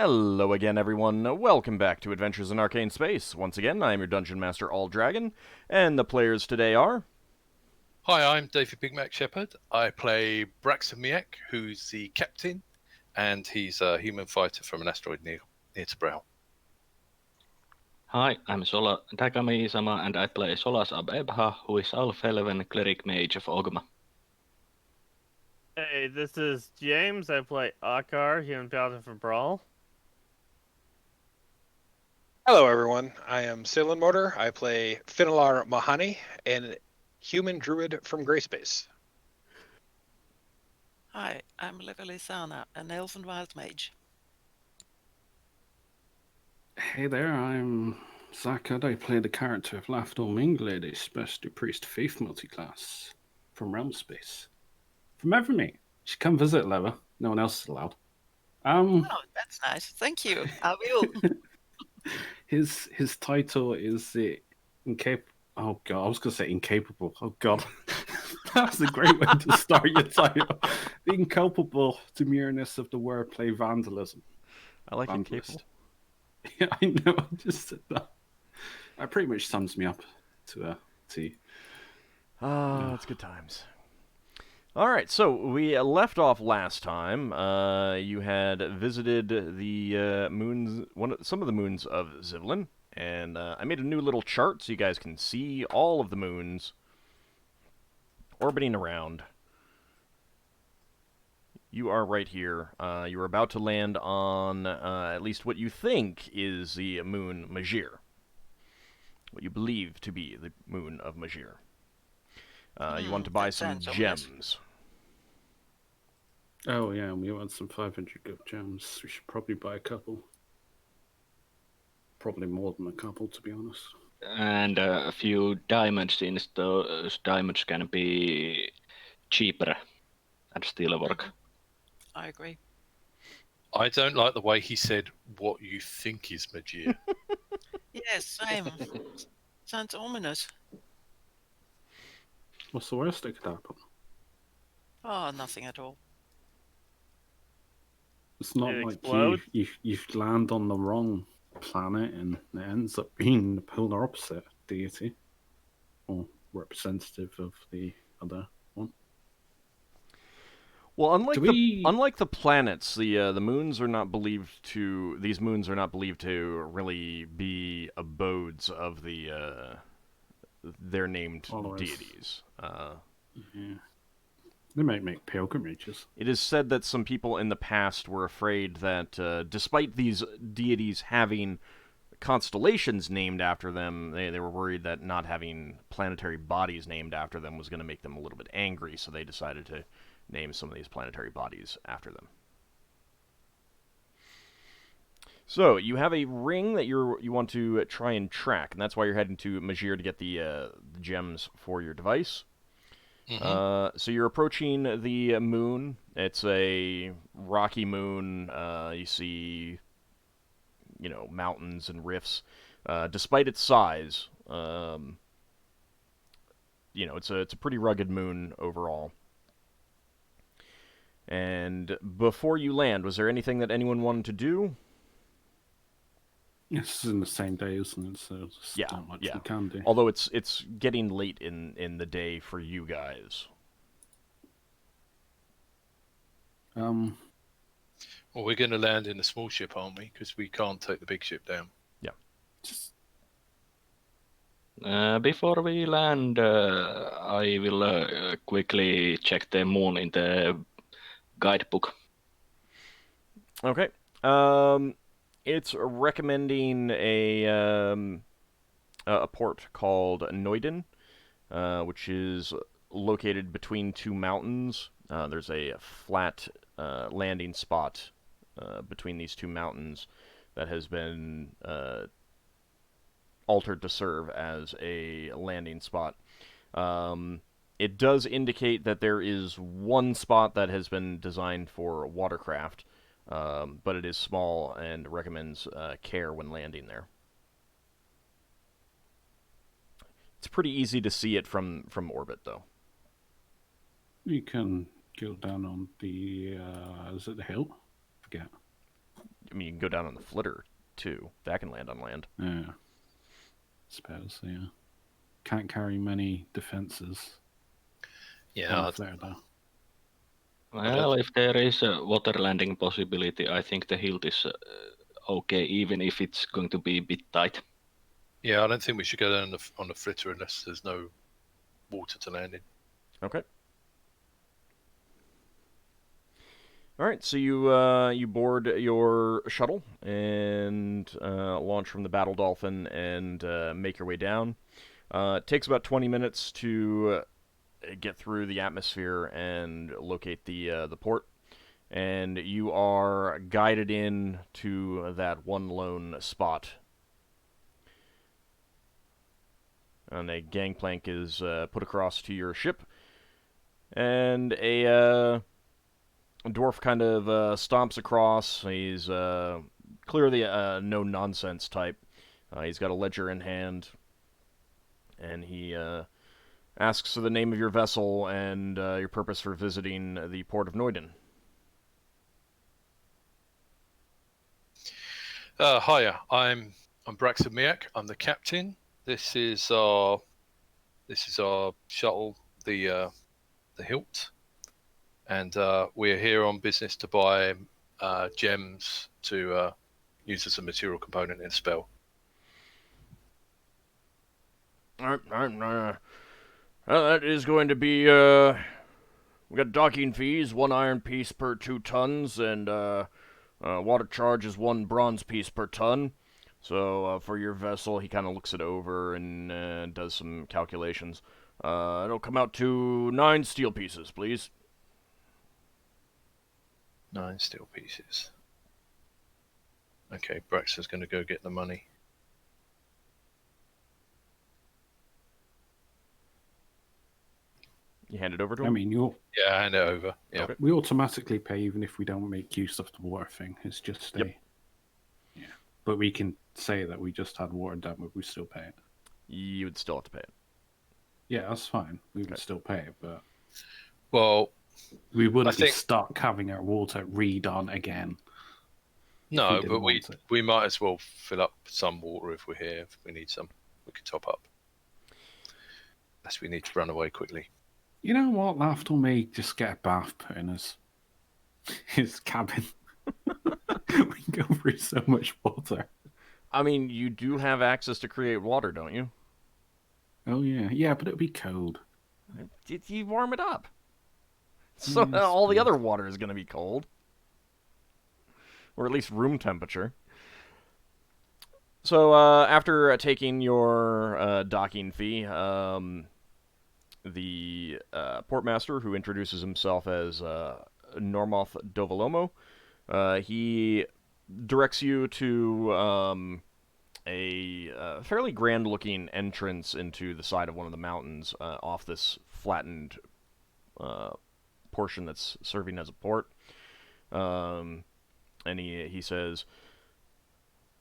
Hello again, everyone. Welcome back to Adventures in Arcane Space. Once again, I am your Dungeon Master, All Dragon, and the players today are... Hi, I'm David Big Mac Shepherd. I play Braxon, who's the captain, and he's a human fighter from an asteroid near Brow. Hi, I'm Sola Takami-sama, and I play Solas Abebha, who is half-elven cleric mage of Ogma. Hey, this is James. I play Ockar, human paladin for Brawl. Hello, everyone. I am Sailing Motor. I play Finnel'ar Mahani, an human druid from Grayspace. Hi, I'm Levalithana, an elven wild mage. Hey there, I'm Zakad. I play the character of Lafdul Minglade, a specialty priest faith multiclass from Realm Space. From Evermeet. You should come visit, Leva. No one else is allowed. Oh, that's nice. Thank you. I will. His title is the incapable. Oh god, I was gonna say incapable. Oh god, that's a great way to start your title. The incapable demureness of the wordplay vandalism. I like Vandalist. incapable. Yeah, I know. I just said that. That pretty much sums me up to a T. That's good times. Alright, so we left off last time. You had visited the moons, some of the moons of Zivlin, and I made a new little chart so you guys can see all of the moons orbiting around. You are right here. You are about to land on at least what you think is the moon Majir. What you believe to be the moon of Majir. You want to buy that some sounds ominous. Oh gems. yeah, and we want some 500 gold gems. We should probably buy a couple. Probably more than a couple, to be honest. And a few diamonds, since those diamonds can be cheaper and still work. I agree. I don't like the way he said what you think is Majir. Yes, same. Sounds ominous. What's the worst that could happen? Oh, nothing at all. It's not It like explodes? you land on the wrong planet and it ends up being the polar opposite deity or representative of the other one. Well, unlike Do we- unlike the planets, the moons are not believed to. These moons are not believed to really be abodes of the their named Followers. deities. Yeah. They might make pilgrimages. It is said that some people in the past were afraid that, despite these deities having constellations named after them, they were worried that not having planetary bodies named after them was going to make them a little bit angry, so they decided to name some of these planetary bodies after them. So, you have a ring that you want to try and track, and that's why you're heading to Majir to get the gems for your device. So you're approaching the moon. It's a rocky moon. You see, mountains and rifts. Despite its size, it's a pretty rugged moon overall. And before you land, was there anything that anyone wanted to do? It's in the same day, isn't it? So there's not much we can do. Although it's getting late in the day for you guys. Well, we're going to land in a small ship, aren't we? Because we can't take the big ship down. Yeah. Just Before we land, I will quickly check the moon in the guidebook. Okay. It's recommending a port called Njord, which is located between two mountains. There's a flat landing spot between these two mountains that has been altered to serve as a landing spot. It does indicate that there is one spot that has been designed for watercraft, but it is small and recommends care when landing there. It's pretty easy to see it from orbit, though. you can go down on the is it the hill? Forget. I mean, you can go down on the flitter too. That can land on land. Yeah. Suppose, yeah. Can't carry many defenses. Yeah, on flare, though. Well, if there is a water landing possibility, I think the hilt is okay, even if it's going to be a bit tight. yeah. I don't think we should go down on the flitter unless there's no water to land in. Okay. All right, so you board your shuttle and launch from the Battle Dolphin and make your way down. It takes about 20 minutes to get through the atmosphere and locate the port, and you are guided in to that one lone spot. And a gangplank is put across to your ship, and a dwarf kind of stomps across. He's clearly a no-nonsense type. He's got a ledger in hand, and he asks for the name of your vessel and your purpose for visiting the port of Njord. Hiya, I'm Braxon Miak. I'm the captain. This is our shuttle, the Hilt, and we're here on business to buy gems to use as a material component in a spell. That is going to be, we got docking fees, 1 iron piece per 2 tons, and water charge is 1 bronze piece per ton. So for your vessel, he kind of looks it over and does some calculations. It'll come out to 9 steel pieces, please. 9 steel pieces. Okay, Braxon's going to go get the money. You hand it over to him? I mean, Yeah, hand it over. Yeah. Okay. we automatically pay even if we don't make use of the water thing. It's just a... Yep. Yeah. But we can say that we just had water damage, we still pay it. You would still have to pay it. Yeah, that's fine. We would still pay it, but Well, we wouldn't I think- be stuck having our water redone again. no, didn't but want it. we might as well fill up some water if we're here. If we need some, we can top up. Unless we need to run away quickly. You know what? Lafdul may just get a bath put in his cabin. We can go through so much water. I mean, you do have access to create water, don't you? Oh, yeah. Yeah, but it'll be cold. You warm it up. So Yes, all the please. other water is going to be cold. Or at least room temperature. So after taking your docking fee, the portmaster, who introduces himself as Normoth Dovalomo, he directs you to a fairly grand-looking entrance into the side of one of the mountains off this flattened portion that's serving as a port. And he says,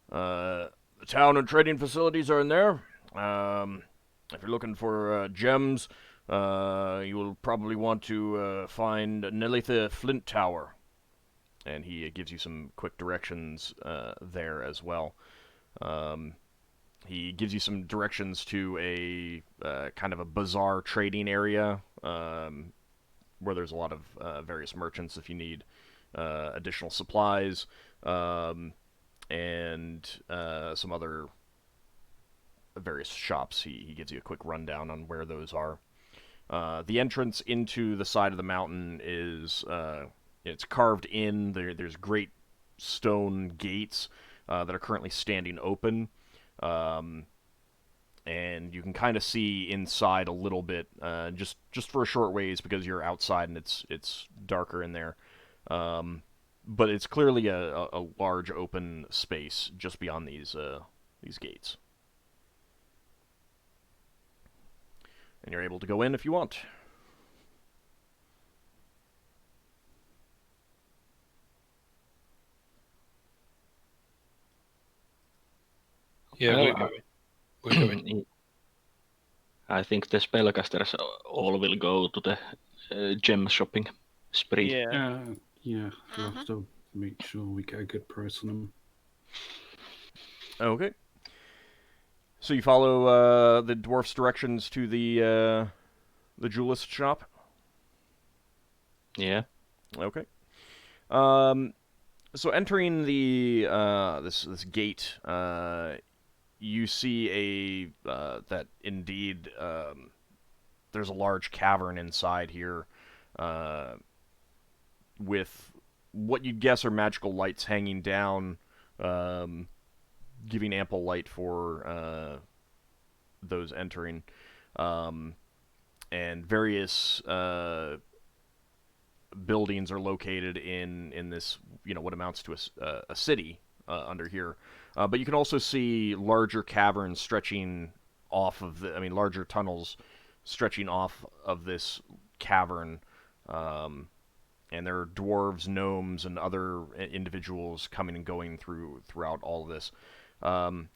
the town and trading facilities are in there. If you're looking for gems, you will probably want to find Nelitha Flint Tower. And he gives you some quick directions there as well. He gives you some directions to a kind of a bazaar trading area where there's a lot of various merchants if you need additional supplies and some other various shops. He gives you a quick rundown on where those are. The entrance into the side of the mountain is it's carved in. There's great stone gates that are currently standing open, and you can kind of see inside a little bit, just for a short ways because you're outside and it's darker in there. But it's clearly a large open space just beyond these gates. And you're able to go in if you want. Yeah, Well, we're going. I think the spellcasters all will go to the gem shopping spree. Yeah. Yeah, Mhm. Lafdul. make sure we get a good price on them. Okay. So you follow the dwarf's directions to the jewelist shop? Yeah. Okay. So entering the this gate, you see that indeed there's a large cavern inside here, with what you'd guess are magical lights hanging down, giving ample light for those entering, and various buildings are located in this, what amounts to a city under here. But you can also see larger caverns stretching off of larger tunnels stretching off of this cavern. And there are dwarves, gnomes, and other individuals coming and going throughout all of this.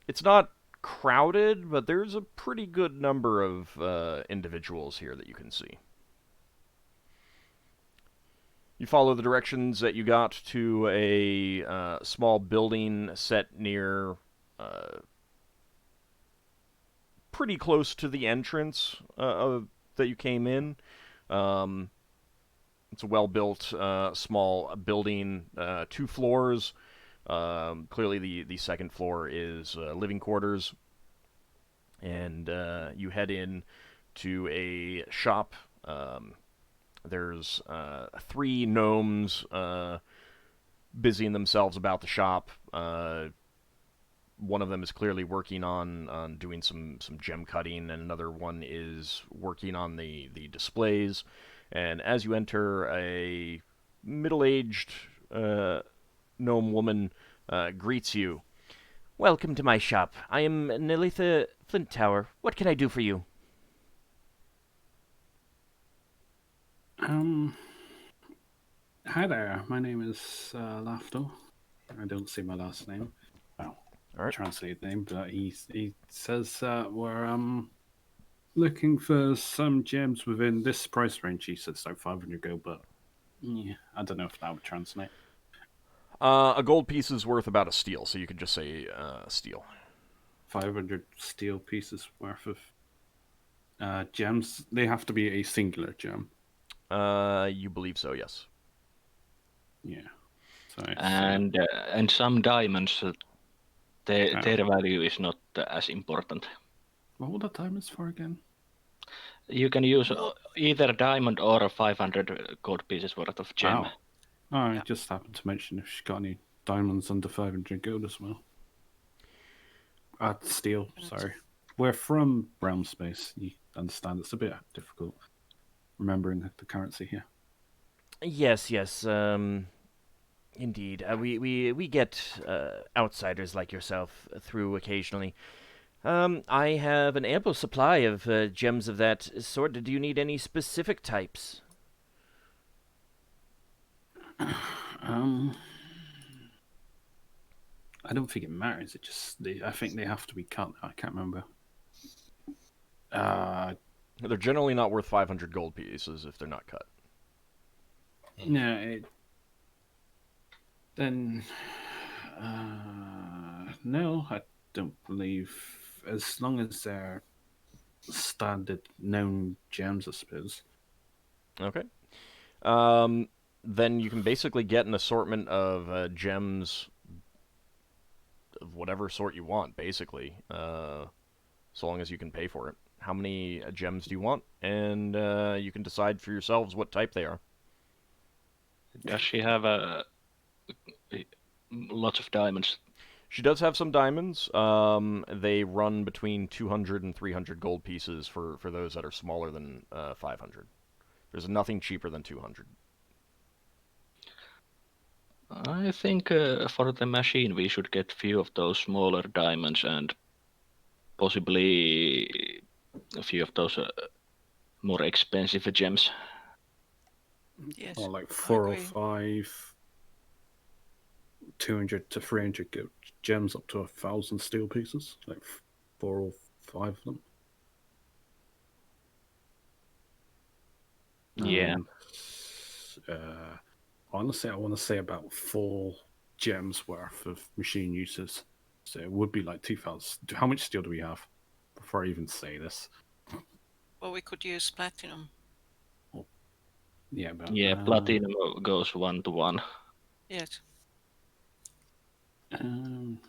It's not crowded, but there's a pretty good number of individuals here that you can see. You follow the directions that you got to a small building set near, pretty close to the entrance that you came in. It's a well-built, small building, 2 floors. Clearly, the second floor is living quarters, and you head in to a shop. There's 3 gnomes busying themselves about the shop. One of them is clearly working on doing some gem cutting, and another one is working on the displays. And as you enter, a middle-aged gnome woman greets you. "Welcome to my shop. I am Nelitha Flint Tower. What can I do for you?" Hi there. My name is Lafdul. I don't see my last name. Well, All right. translate name, but he says we're looking for some gems within this price range. He says like 500 gold, but yeah, I don't know if that would translate. A gold piece is worth about a steel, so you could just say steel. 500 steel pieces worth of gems. They have to be a singular gem. You believe so, yes. Yeah. So And some diamonds, their value is not as important. what were the diamonds for again? You can use either diamond or 500 gold pieces worth of gem. Oh, I just happened to mention if she's got any diamonds under 500 gold as well. Steel, sorry. We're from Realm Space. You understand it's a bit difficult remembering the currency here. Yes. Indeed. We get outsiders like yourself through occasionally. I have an ample supply of gems of that sort. Do you need any specific types? I don't think it matters. It just I think they have to be cut. I can't remember. They're generally not worth 500 gold pieces if they're not cut. No. No, I don't believe. As long as they're standard known gems, I suppose. Okay. Then you can basically get an assortment of gems of whatever sort you want, basically, so long as you can pay for it. How many gems do you want? And you can decide for yourselves what type they are. Does she have lots of diamonds? She does have some diamonds. They run between 200 and 300 gold pieces for those that are smaller than 500. There's nothing cheaper than 200. I think for the machine we should get few of those smaller diamonds and possibly a few of those more expensive gems. Yes. Or like I 4 or agree. 5, 200 to 300 gems up to 1,000 steel pieces. Like 4 or 5 of them. Yeah. Honestly, I want to say about 4 gems worth of machine uses. So it would be like 2,000. How much steel do we have? Before I even say this. Well, we could use platinum. Yeah, but Yeah, platinum goes 1-to-1. Yes. I'm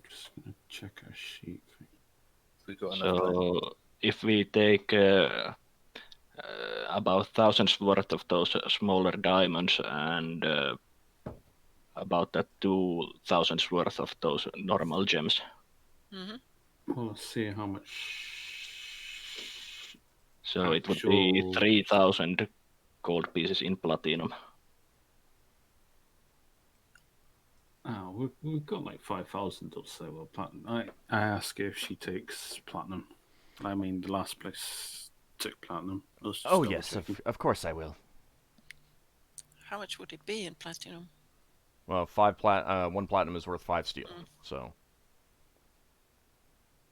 just gonna check our sheet. We got enough platinum. So if we take about 1,000's worth of those smaller diamonds and about that 2,000's worth of those normal gems. Mm-hmm. Well, let's see how much. So it would be 3,000 gold pieces in platinum. Oh, we've got like 5,000 or so of platinum. I ask her if she takes platinum. I mean, the last place took platinum. Oh yes, of course I will. How much would it be in platinum? Well, 1 platinum is worth 5 steel. So.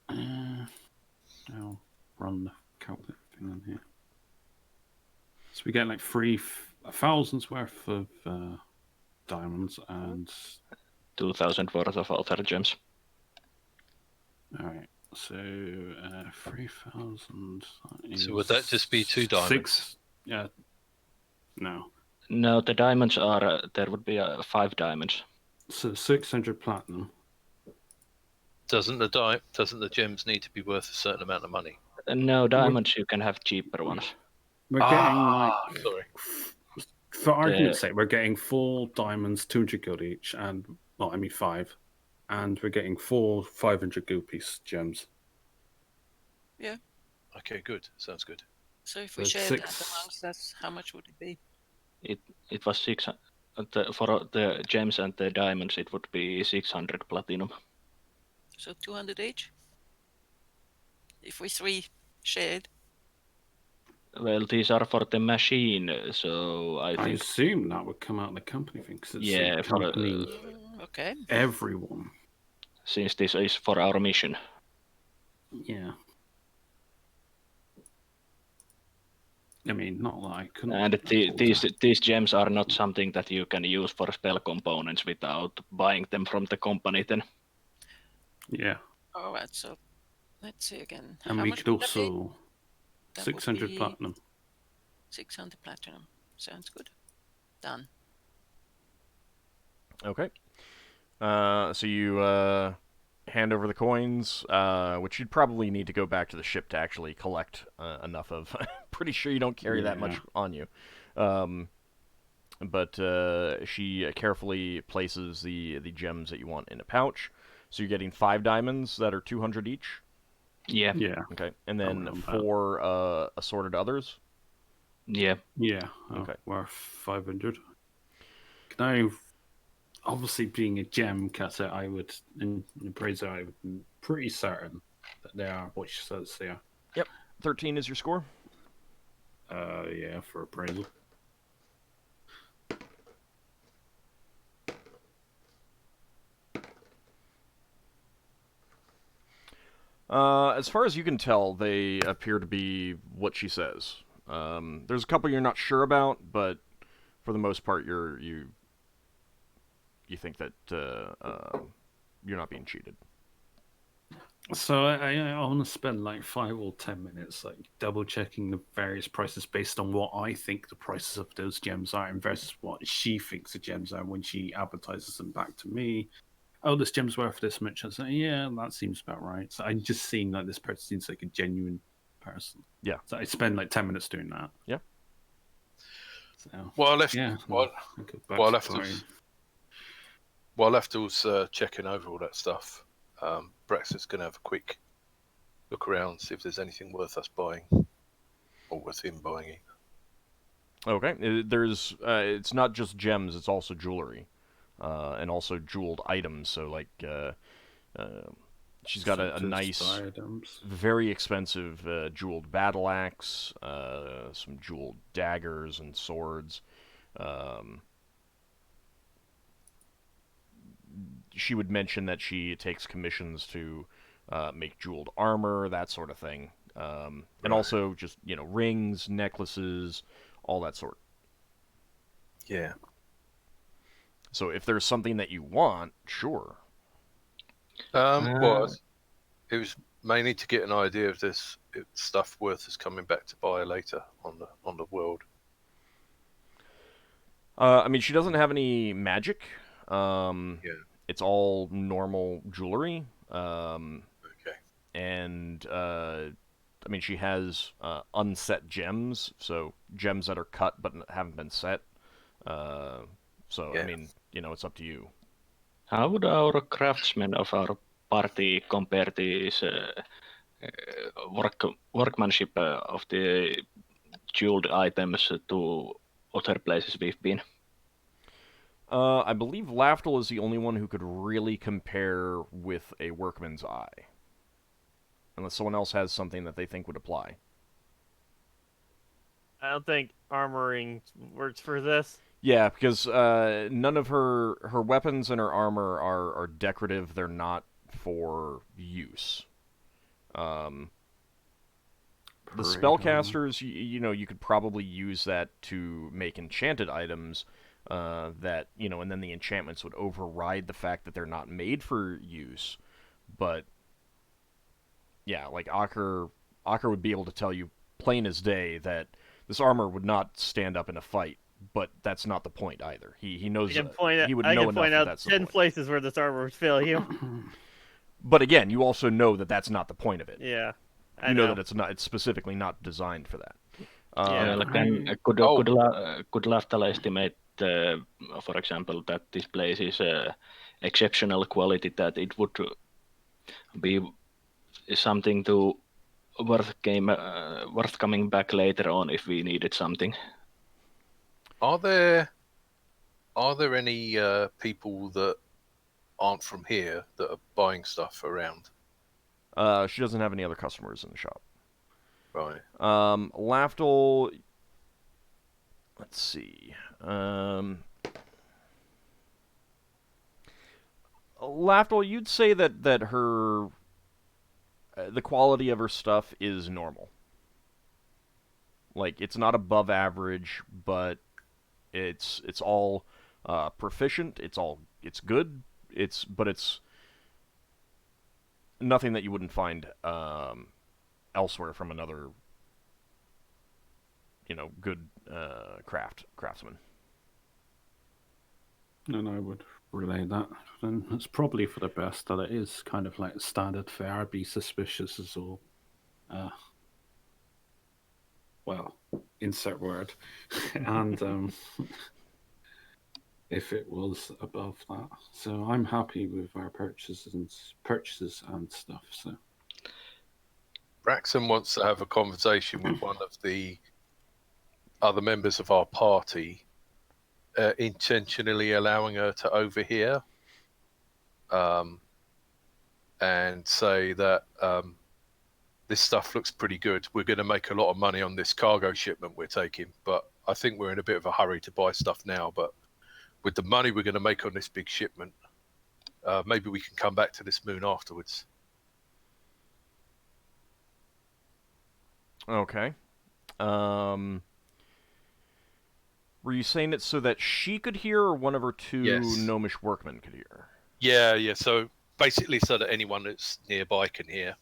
I'll run the calculator thing on here. So we get like 3,000's worth of diamonds and 2,000 worth of other gems. all right. So 3,000. So would that just be 2 diamonds? 6. Yeah. No. No, the diamonds are there would be 5 diamonds. So 600 platinum. Doesn't the gems need to be worth a certain amount of money? No, diamonds you can have cheaper ones. We're getting sorry. For argument's sake, we're getting 4 diamonds, 200 gold each, and 5, and we're getting 4 500 gold piece gems. Yeah. Okay, good. Sounds good. So if we That's share 6. that amongst us, how much would it be? It was 600 for the gems and the diamonds. It would be 600 platinum. So 200 each? If we 3 shared? Well, these are for the machine, so I think. Assume that would come out of the company thing, because it's Yeah, a for company. Okay. Everyone. Since this is for our mission. Yeah. I mean, not that I couldn't. And these gems are not something that you can use for spell components without buying them from the company then. Yeah. All right, so let's see again. And How we much could would that be? also That would 600 be platinum. 600 platinum. Sounds good. Done. Okay. So you hand over the coins, which you'd probably need to go back to the ship to actually collect enough of. Pretty sure you don't carry that much on you. But she carefully places the gems that you want in a pouch. So you're getting 5 diamonds that are 200 each? Yeah. Yeah. Okay. And then 4 assorted others? Yeah. Yeah. Okay. Worth 500. Can I, obviously being a gem cutter, I would, in appraiser, I would be pretty certain that they are what she says they are. Yep. 13 is your score? Yeah, for appraisal. As far as you can tell, they appear to be what she says. There's a couple you're not sure about, but for the most part, you think that you're not being cheated. So I want to spend like 5 or 10 minutes like double checking the various prices based on what I think the prices of those gems are and versus what she thinks the gems are when she advertises them back to me. Oh, this gem's worth this much. I say, yeah, that seems about right. So I'm just seeing that this person seems like a genuine person. Yeah. So I spend like 10 minutes doing that. Yeah. So, While Lafdul's checking over all that stuff, Braxon's going to have a quick look around, see if there's anything worth us buying, or worth him buying it. Okay. There's it's not just gems; it's also jewelry, and also jeweled items. So like, she's got a nice, items. very expensive jeweled battle axe, some jeweled daggers and swords. She would mention that she takes commissions to make jeweled armor, that sort of thing, and also just rings, necklaces, all that sort. Yeah. So if there's something that you want, sure. Well, it was mainly to get an idea of this stuff worth us coming back to buy later on the world. I mean, she doesn't have any magic. Yeah. It's all normal jewelry. Okay. And I mean, she has unset gems, so gems that are cut but haven't been set. So Yeah. I mean, it's up to you. How would our craftsmen of our party compare this workmanship of the jeweled items to other places we've been? I believe Lafdul is the only one who could really compare with a workman's eye. Unless someone else has something that they think would apply. I don't think armoring works for this. Yeah, because none of her weapons and her armor are decorative. They're not for use. The spellcasters, you could probably use that to make enchanted items. That and then the enchantments would override the fact that they're not made for use. But yeah, like Ockar would be able to tell you plain as day that this armor would not stand up in a fight. But that's not the point either. He knows. He would know enough that that's the point. 10 places where this armor would fail you. But again, you also know that that's not the point of it. Yeah, you know that it's not. It's specifically not designed for that. Could Lafdul estimate, for example, that this place is exceptional quality, that it would be something to worth coming back later on if we needed something? Are there any people that aren't from here that are buying stuff around? She doesn't have any other customers in the shop. Right. Lafdul. Let's see. Lafdul, you'd say that her the quality of her stuff is normal. Like, it's not above average, but it's all proficient. It's good. But it's nothing that you wouldn't find elsewhere from another, good craftsman. And I would relay that. And it's probably for the best that it is kind of like standard fare. I'd be suspicious as all. Well, insert word. And if it was above that. So I'm happy with our purchases and stuff. So Braxon wants to have a conversation with one of the other members of our party, intentionally allowing her to overhear, and say that this stuff looks pretty good. We're going to make a lot of money on this cargo shipment we're taking, but I think we're in a bit of a hurry to buy stuff now. But with the money we're going to make on this big shipment, maybe we can come back to this moon afterwards. Okay. Were you saying it so that she could hear, or one of her two gnomish workmen could hear? Yeah. So basically, so that anyone that's nearby can hear.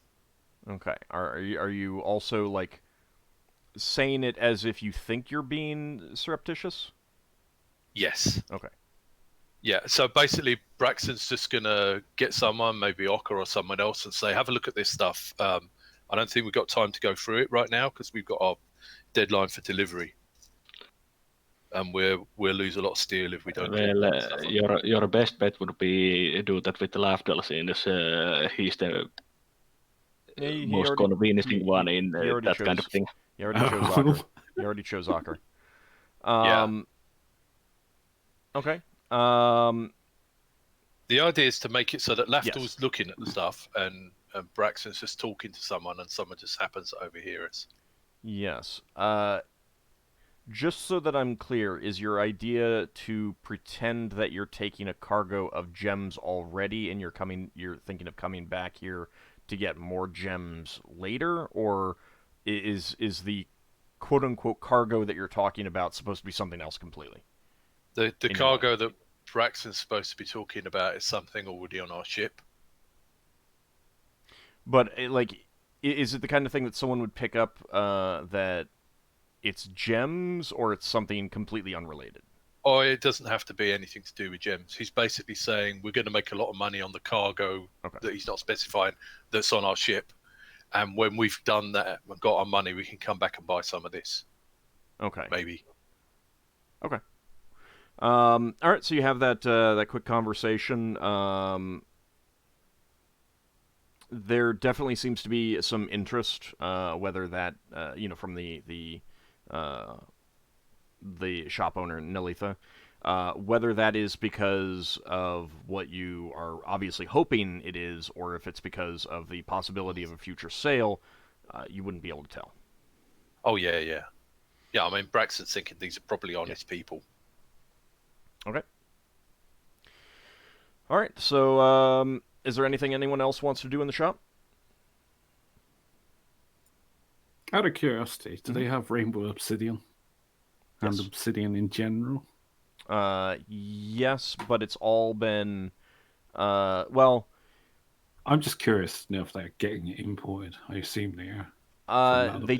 Okay. Are you also like saying it as if you think you're being surreptitious? Yes. Okay. Yeah. So basically, Braxton's just gonna get someone, maybe Ockar or someone else, and say, "Have a look at this stuff." I don't think we've got time to go through it right now because we've got our deadline for delivery. And we'll lose a lot of steel if we don't. Well, your best bet would be do that with the Lafdul, since he's the most convincing one in that kind of thing. He already chose Ockar. He already chose Ockar. Okay. The idea is to make it so that Lafdul's looking at the stuff and Braxton's just talking to someone and someone just happens to overhear us. Yes. Just so that I'm clear, is your idea to pretend that you're taking a cargo of gems already and you're thinking of coming back here to get more gems later, or is the quote-unquote cargo that you're talking about supposed to be something else completely? The cargo that Braxon's supposed to be talking about is something already on our ship. But is it the kind of thing that someone would pick up that it's gems, or it's something completely unrelated? Oh, it doesn't have to be anything to do with gems. He's basically saying we're going to make a lot of money on the cargo that he's not specifying that's on our ship. And when we've done that and got our money, we can come back and buy some of this. Okay. Maybe. Okay. All right, so you have that quick conversation. There definitely seems to be some interest, whether that from the shop owner Nelitha, whether that is because of what you are obviously hoping it is, or if it's because of the possibility of a future sale, you wouldn't be able to tell. Oh yeah. I mean, Braxton's thinking these are probably honest people. Okay. All right. So, is there anything anyone else wants to do in the shop? Out of curiosity, do they have rainbow obsidian? And Yes. obsidian in general? Yes, but it's all been, well... I'm just curious to know if they're getting it imported. I assume they are. They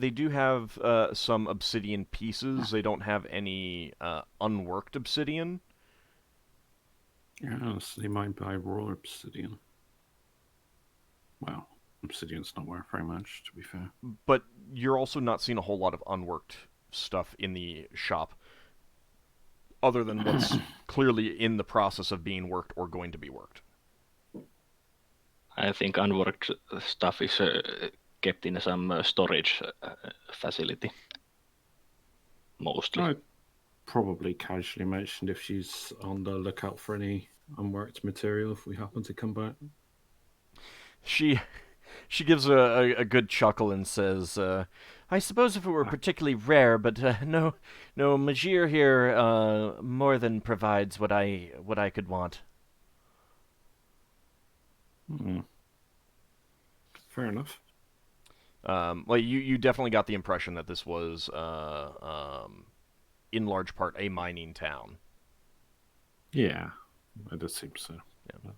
do have some obsidian pieces. They don't have any unworked obsidian. Yeah, so they might buy raw obsidian. Well, obsidian's not worth very much, to be fair. But you're also not seeing a whole lot of unworked stuff in the shop, other than what's clearly in the process of being worked or going to be worked. I think unworked stuff is kept in some storage facility. Mostly. I'd probably casually mention if she's on the lookout for any unworked material if we happen to come back. She gives a good chuckle and says, I suppose if it were particularly rare, but no, Majir here more than provides what I could want. Fair enough. Well, you definitely got the impression that this was, in large part, a mining town. Yeah, it does seem so. Yeah.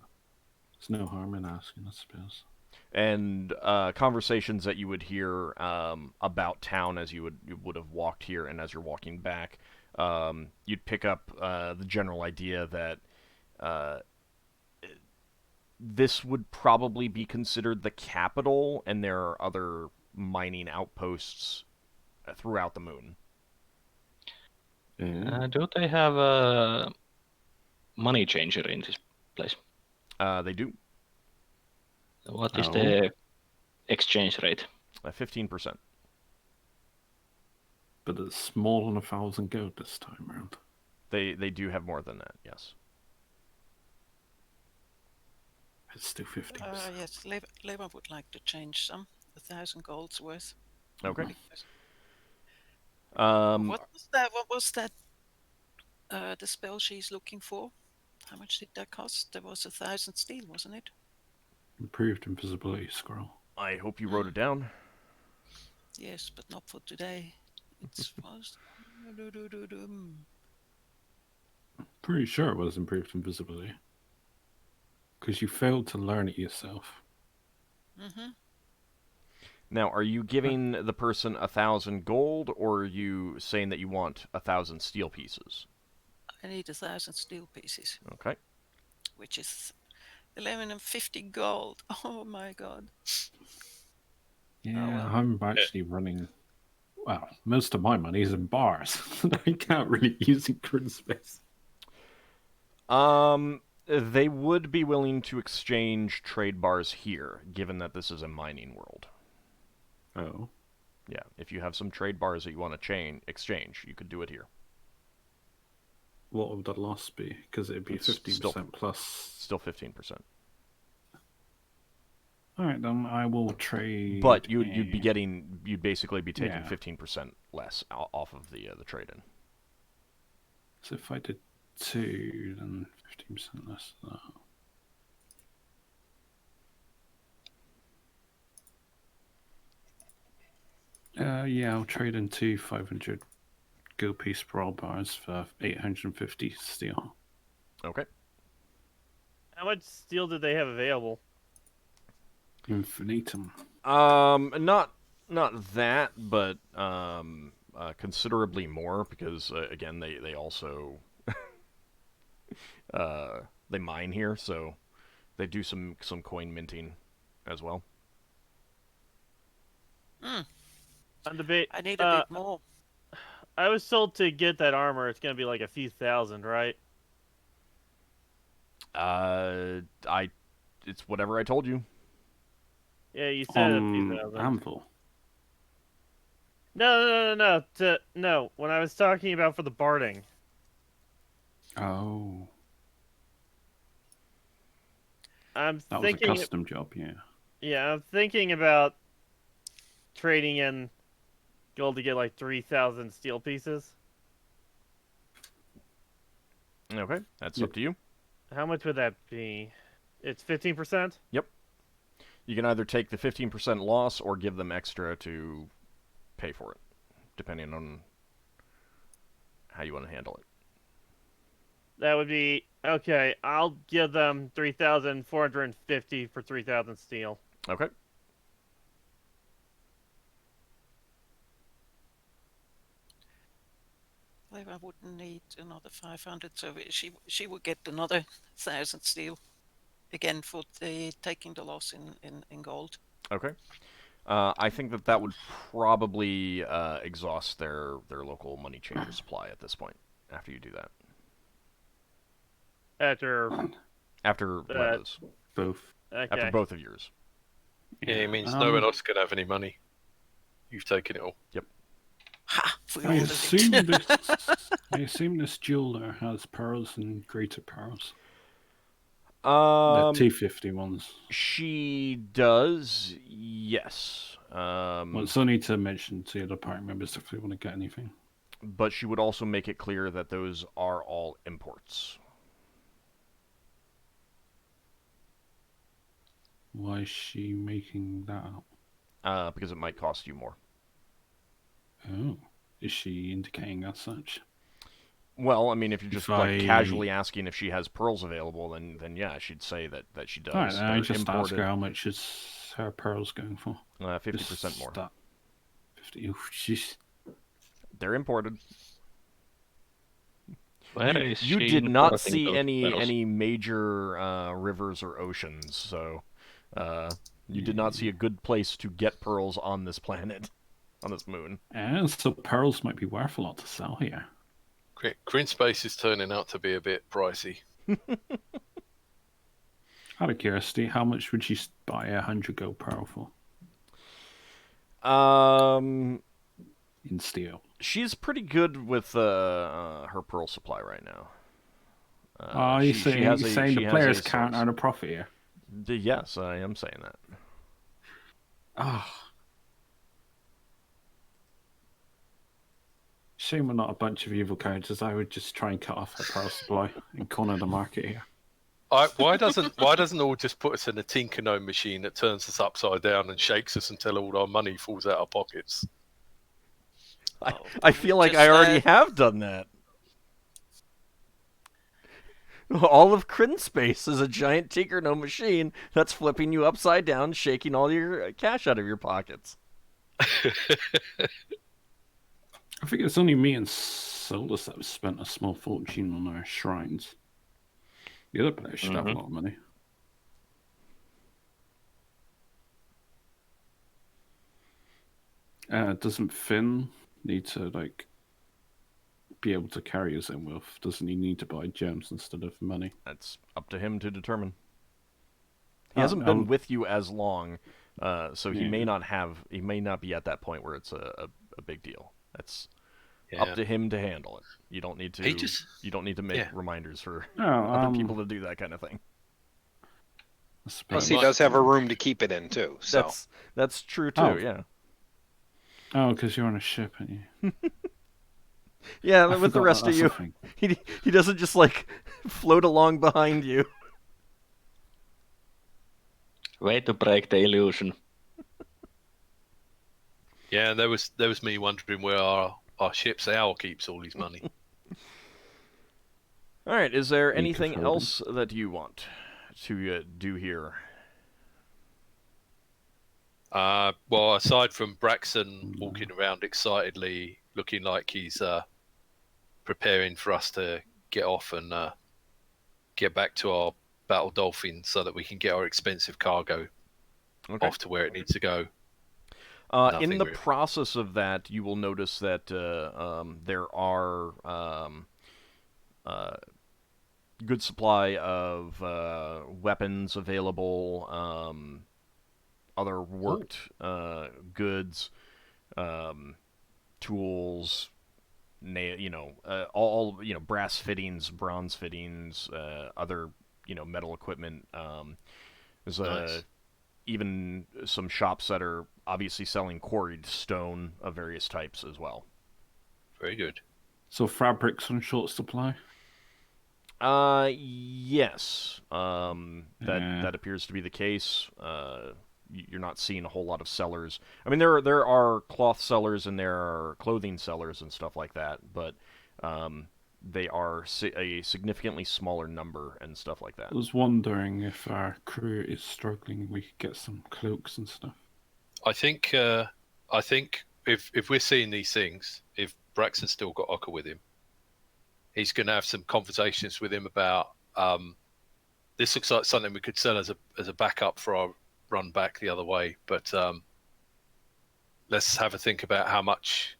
There's no harm in asking, I suppose. And conversations that you would hear about town as you would have walked here, and as you're walking back, you'd pick up the general idea that this would probably be considered the capital, and there are other mining outposts throughout the moon. Do they have a money changer in this place? They do. What is the exchange rate? 15%. But it's more than 1,000 gold this time around. They do have more than that, yes. It's still 15%. Yes, Leva would like to change some. 1,000 gold's worth. Okay. What was that? The spell she's looking for? How much did that cost? There was 1,000 steel, wasn't it? Improved invisibility scroll. I hope you wrote it down. Yes, but not for today. It's was. Pretty sure it was improved invisibility. Because you failed to learn it yourself. Mm-hmm. Now, are you giving the person 1,000 gold, or are you saying that you want 1,000 steel pieces? I need 1,000 steel pieces. Okay. Which is 1150 gold. Oh my god. Yeah, well. I'm actually running. Well, most of my money is in bars. I can't really use it in space. They would be willing to exchange trade bars here, given that this is a mining world. Oh. Yeah, if you have some trade bars that you want to exchange, you could do it here. What would the loss be? Because it'd be 15% plus. Still 15%. All right, then I will trade. But you'd basically be taking 15% less off of the trade-in. So if I did 2, then 15% less than that. Yeah, I'll trade in 2 500 gold piece brawl bars for 850 steel. Okay. How much steel did they have available? Infinitum. Not that, but considerably more because again they also they mine here, so they do some coin minting as well. I need a bit more. I was told to get that armor, it's gonna be like a few thousand, right? It's whatever I told you. Yeah, you said a few On thousand. Anvil. No. When I was talking about for the barding. Oh. I'm That thinking. was a custom job, yeah. Yeah, I'm thinking about trading in gold to get like 3,000 steel pieces. Okay, that's up to you. How much would that be? It's 15%? Yep. You can either take the 15% loss or give them extra to pay for it, depending on how you want to handle it. That would be okay. I'll give them 3,450 for 3,000 steel. Okay. I wouldn't need another 500, so she would get another 1,000 steel again for taking the loss in gold. Okay. I think that would probably exhaust their local money changer supply at this point. After you do that. After Levo's. Both. Okay. After both of yours. Yeah, it means no one else can have any money. You've taken it all. Yep. Ha! I assume this jeweler has pearls and greater pearls. The T50 ones. She does, yes. Well, it's only to mention to the other party members if they want to get anything. But she would also make it clear that those are all imports. Why is she making that up? Because it might cost you more. Oh. Is she indicating as such? Well, I mean, if you're just casually asking if she has pearls available, then yeah, she'd say that she does. Alright, I just ask her how much is her pearls going for. 50% more. 50. Oh, jeez. They're imported. You did not see any major rivers or oceans, so you did not see a good place to get pearls on this planet, on this moon. Yeah, so pearls might be worth a lot to sell here. Green space is turning out to be a bit pricey. Out of curiosity, how much would you buy 100 gold pearl for? In steel. She's pretty good with her pearl supply right now. You're saying the players can't earn a profit here? Yes, I am saying that. Shame we're not a bunch of evil characters. I would just try and cut off her pearl supply and corner the market here. Why doesn't all just put us in a Tinker machine that turns us upside down and shakes us until all our money falls out our pockets? I feel like I already have done that. All of Crin Space is a giant Tinker machine that's flipping you upside down, shaking all your cash out of your pockets. I think it's only me and Solas that have spent a small fortune on our shrines. The other players should have a lot of money. Doesn't Finn need to be able to carry his own wealth? Doesn't he need to buy gems instead of money? That's up to him to determine. He hasn't been with you as long, so he may not be at that point where it's a big deal. That's up to him to handle it. You don't need to. You don't need to make reminders for other people to do that kind of thing. Plus, he does have a room to keep it in too. So that's true too. Yeah. Oh, because you're on a ship, aren't you? Yeah, with the rest of you, he doesn't just float along behind you. Way to break the illusion. Yeah, there was me wondering where our our ship's owl keeps all his money. All right. Is there Need to anything fill else that you want to do here? Well, aside from Braxon walking around excitedly, looking like he's preparing for us to get off and get back to our battle dolphin so that we can get our expensive cargo off to where it needs to go. In the really. process of that, you will notice that there are good supply of weapons available, other worked goods, tools, all brass fittings, bronze fittings, other metal equipment. There's Nice. even some shops that are obviously selling quarried stone of various types as well. Very good. So fabrics on short supply? Yes. Yeah. That appears to be the case. You're not seeing a whole lot of sellers. I mean, there are cloth sellers and there are clothing sellers and stuff like that, but they are a significantly smaller number and stuff like that. I was wondering if our crew is struggling, we could get some cloaks and stuff. I think if we're seeing these things, if Braxton's still got Ockar with him, he's going to have some conversations with him about this looks like something we could sell as a backup for our run back the other way, but let's have a think about how much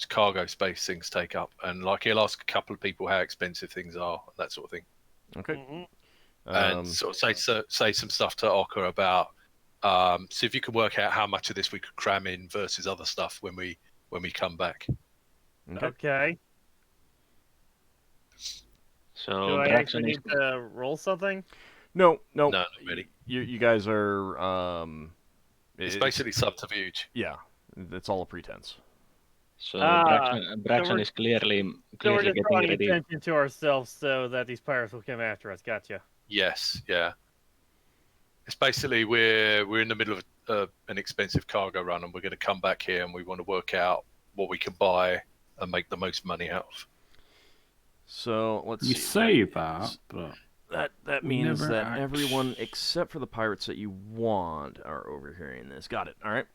cargo space things take up, and like he'll ask a couple of people how expensive things are, that sort of thing. Okay. Mm-hmm. And sort of say some stuff to Ockar about see if you can work out how much of this we could cram in versus other stuff when we come back. Okay. So Do I Braxon actually is need to roll something? No. No, not really. You guys are. It's basically subterfuge. Yeah, it's all a pretense. so Ah, Braxon we're- is clearly So we're getting just drawing ready. attention to ourselves so that these pirates will come after us. Gotcha. Yes, yeah. It's basically we're in the middle of an expensive cargo run, and we're going to come back here, and we want to work out what we can buy and make the most money out of. So let's You see. say that, but That we means never that act- everyone except for the pirates that you want are overhearing this. Got it. All right.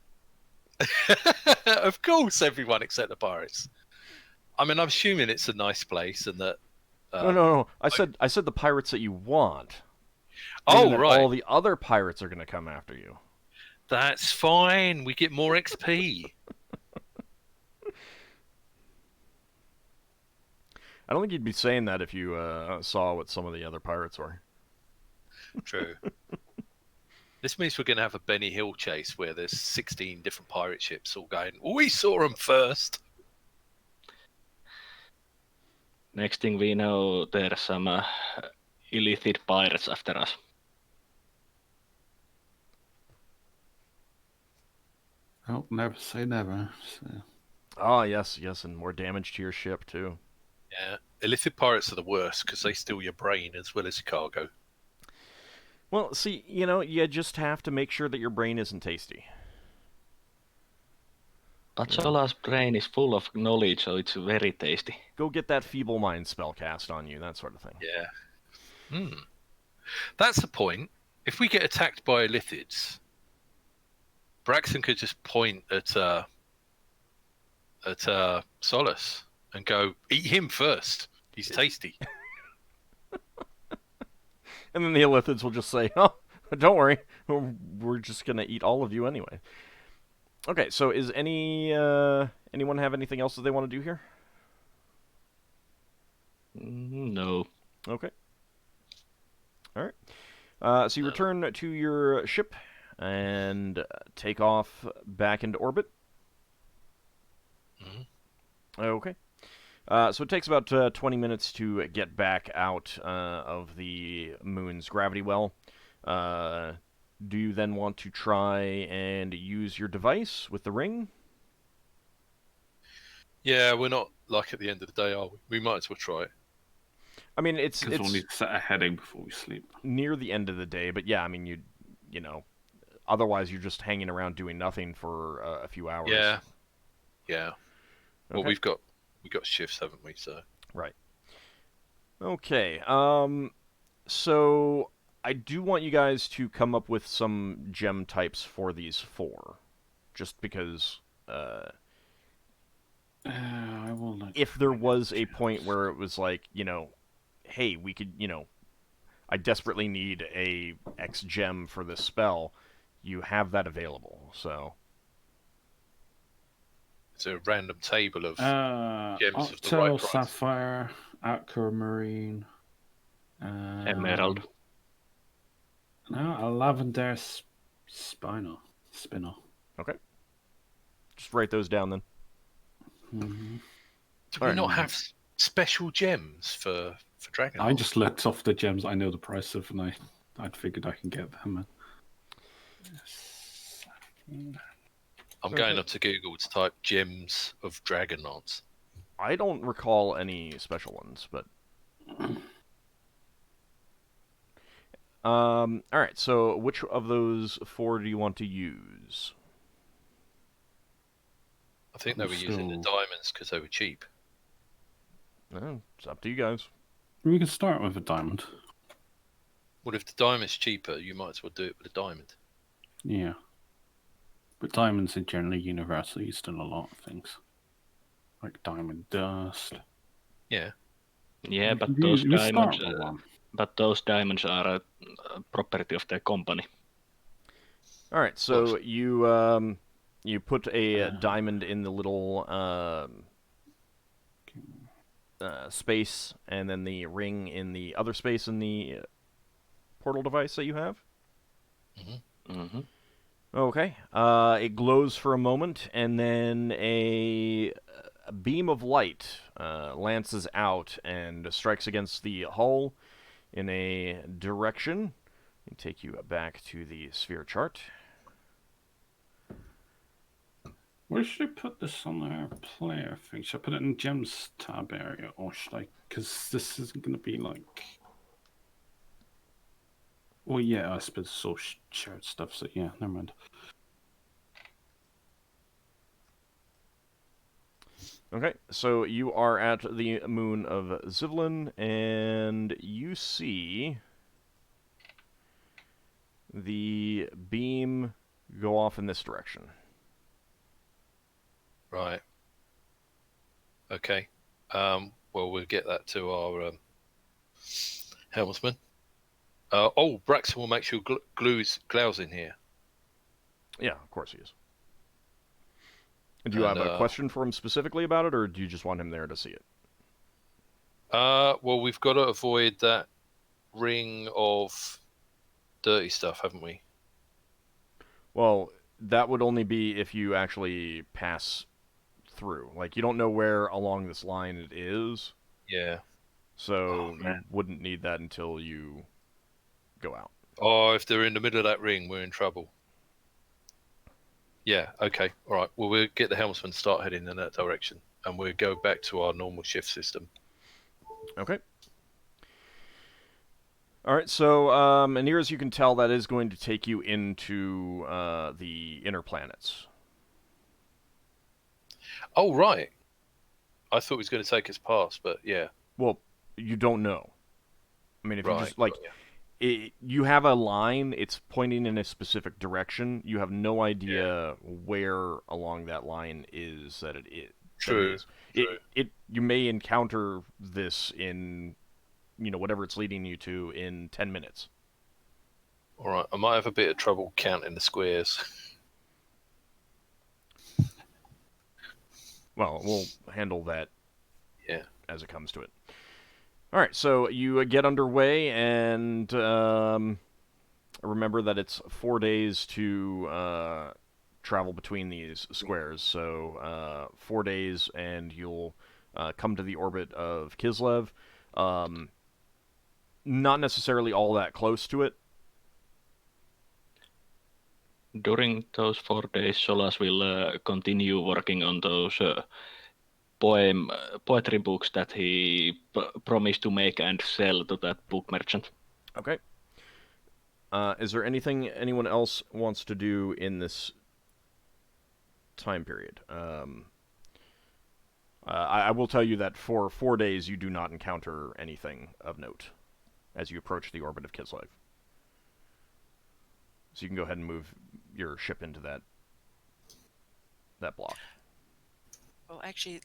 Of course, everyone except the pirates. I mean, I'm assuming it's a nice place, and that. No. I said the pirates that you want. Oh, Meaning that right. All the other pirates are going to come after you. That's fine. We get more XP. I don't think you'd be saying that if you saw what some of the other pirates were. True. This means we're going to have a Benny Hill chase where there's 16 different pirate ships all going, we saw them first. Next thing we know, there's some illicit pirates after us. oh, never say never. So. Oh, yes, and more damage to your ship, too. Yeah, illicit pirates are the worst because they steal your brain as well as your cargo. Well, see, you just have to make sure that your brain isn't tasty. But Solas' brain is full of knowledge, so it's very tasty. Go get that feeble mind spell cast on you, that sort of thing. Yeah. That's the point. If we get attacked by illithids, Braxon could just point at Solas and go, eat him first. He's tasty. And then the illithids will just say, oh, don't worry, we're just going to eat all of you anyway. Okay, so is anyone have anything else that they want to do here? No. Okay. All right. So you return to your ship and take off back into orbit. Okay. So it takes about 20 minutes to get back out of the moon's gravity well. Do you then want to try and use your device with the ring? Yeah, we're not like at the end of the day, are we? We might as well try it. I mean, it's Because we'll need to set a heading before we sleep. near the end of the day, but yeah, I mean, you know, otherwise you're just hanging around doing nothing for a few hours. Yeah. Well, Okay. we've got shifts, haven't we? So Right. Okay. So I do want you guys to come up with some gem types for these 4, just because I will. if there was a point where it was like, hey, we could, I desperately need a X gem for this spell, you have that available. So it's a random table of gems of the Octo, right price. Sapphire, Aquamarine, Emerald. No, a Lavender Spinner. okay, just write those down then. Mm-hmm. Do we not have special gems for Dragon? I just looked off the gems I know the price of, and I'd figured I can get them. I'm going up to Google to type gems of Dragonlance. I don't recall any special ones, but all right. So, which of those 4 do you want to use? I think they were using the diamonds because they were cheap. It's up to you guys. We can start with a diamond. Well, if the diamond's cheaper, you might as well do it with a diamond. Yeah. But diamonds are generally universally used in a lot of things. Like diamond dust. Yeah. Yeah, but We those start diamonds. with one. But those diamonds are a property of their company. All right. So you put a diamond in the little space, and then the ring in the other space in the portal device that you have. Mm-hmm. Mm-hmm. Okay. It glows for a moment, and then a beam of light lances out and strikes against the hull in a direction. Let me take you back to the sphere chart. Where should I put this on our player thing? Should I put it in gems tab area, or should I? Because this isn't going to be like. Well, yeah, I suppose it's all shared stuff. So yeah, never mind. Okay, so you are at the moon of Zivlin, and you see the beam go off in this direction. Right. Okay. Well, we'll get that to our helmsman. Braxon will make sure Glue's in here. Yeah, of course he is. Do you have a question for him specifically about it, or do you just want him there to see it? Well, we've got to avoid that ring of dirty stuff, haven't we? Well, that would only be if you actually pass through. Like, you don't know where along this line it is. Yeah. So you wouldn't need that until you go out. Oh, if they're in the middle of that ring, we're in trouble. Yeah, okay. All right. Well, we'll get the helmsman to start heading in that direction, and we'll go back to our normal shift system. Okay. All right, so and near as you can tell, that is going to take you into the inner planets. Oh, right. I thought he was going to take us past, but yeah. Well, you don't know. I mean, if you just, like, yeah. you have a line, it's pointing in a specific direction. You have no idea where along that line is that it is. True. You may encounter this in, whatever it's leading you to in 10 minutes. All right. I might have a bit of trouble counting the squares. Well, we'll handle that as it comes to it. All right, so you get underway, and remember that it's 4 days to travel between these squares. So 4 days, and you'll come to the orbit of Kislev. Not necessarily all that close to it. During those 4 days, Solas will continue working on those poetry books that he promised to make and sell to that book merchant. Okay. Is there anything anyone else wants to do in this time period? I will tell you that for 4 days you do not encounter anything of note as you approach the orbit of Kislev. So you can go ahead and move your ship into that block. Well, actually,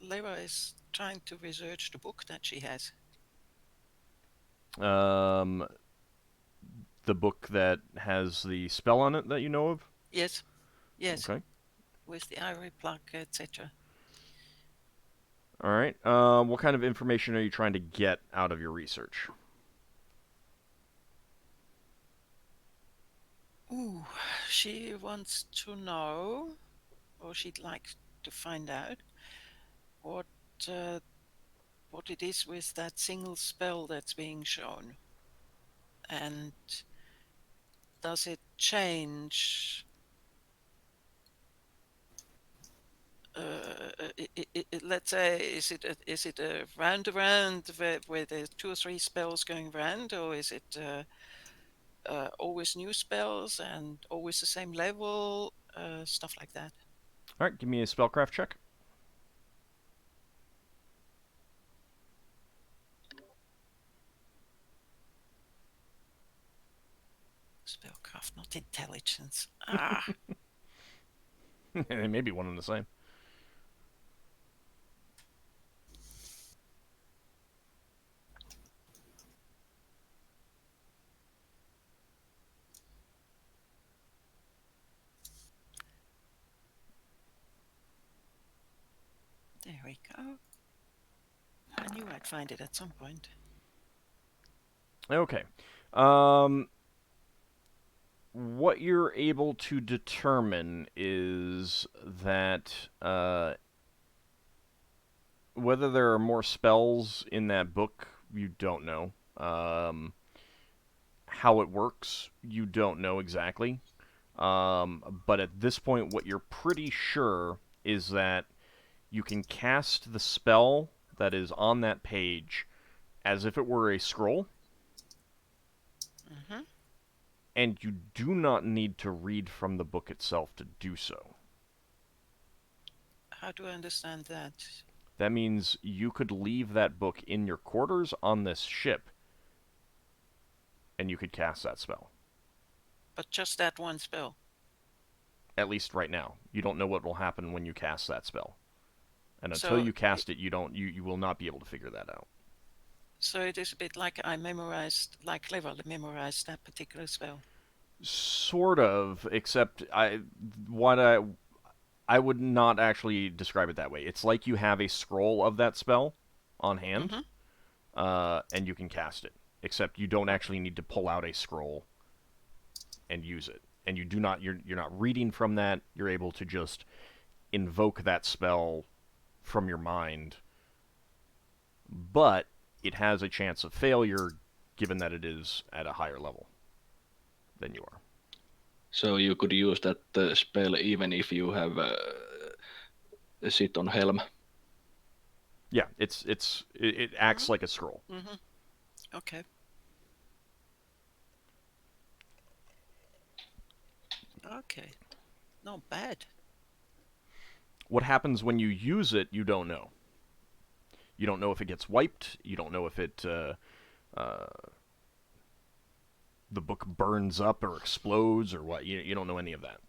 Leva is trying to research the book that she has. The book that has the spell on it that you know of? Yes. Yes. Okay. With the ivory plug, etc. All right. What kind of information are you trying to get out of your research? Ooh, she wants to know, or she'd like to find out, what it is with that single spell that's being shown, and does it change? Let's say, is it a round around where there's 2 or 3 spells going round, or is it always new spells and always the same level, stuff like that? All right, give me a spellcraft check. Spellcraft, not intelligence. Ah, They may be one and the same. there we go. I knew I'd find it at some point. Okay. What you're able to determine is that whether there are more spells in that book, you don't know. How it works, you don't know exactly. But at this point, what you're pretty sure is that you can cast the spell that is on that page as if it were a scroll, Mm-hmm. and you do not need to read from the book itself to do so. How do I understand that? That means you could leave that book in your quarters on this ship, and you could cast that spell. But just that one spell. At least right now. You don't know what will happen when you cast that spell. And until So you cast it, you will not be able to figure that out. So it is a bit like I memorized, like Leval memorized that particular spell. Sort of, except I would not actually describe it that way. It's like you have a scroll of that spell on hand, and you can cast it. Except you don't actually need to pull out a scroll and use it. And you're not reading from that. You're able to just invoke that spell from your mind. But it has a chance of failure given that it is at a higher level than you are. So you could use that spell even if you have a sit on helm. Yeah, it acts like a scroll. Mm-hmm. Okay. Okay. Not bad. What happens when you use it, you don't know. You don't know if it gets wiped. You don't know if it the book burns up or explodes or what. You don't know any of that.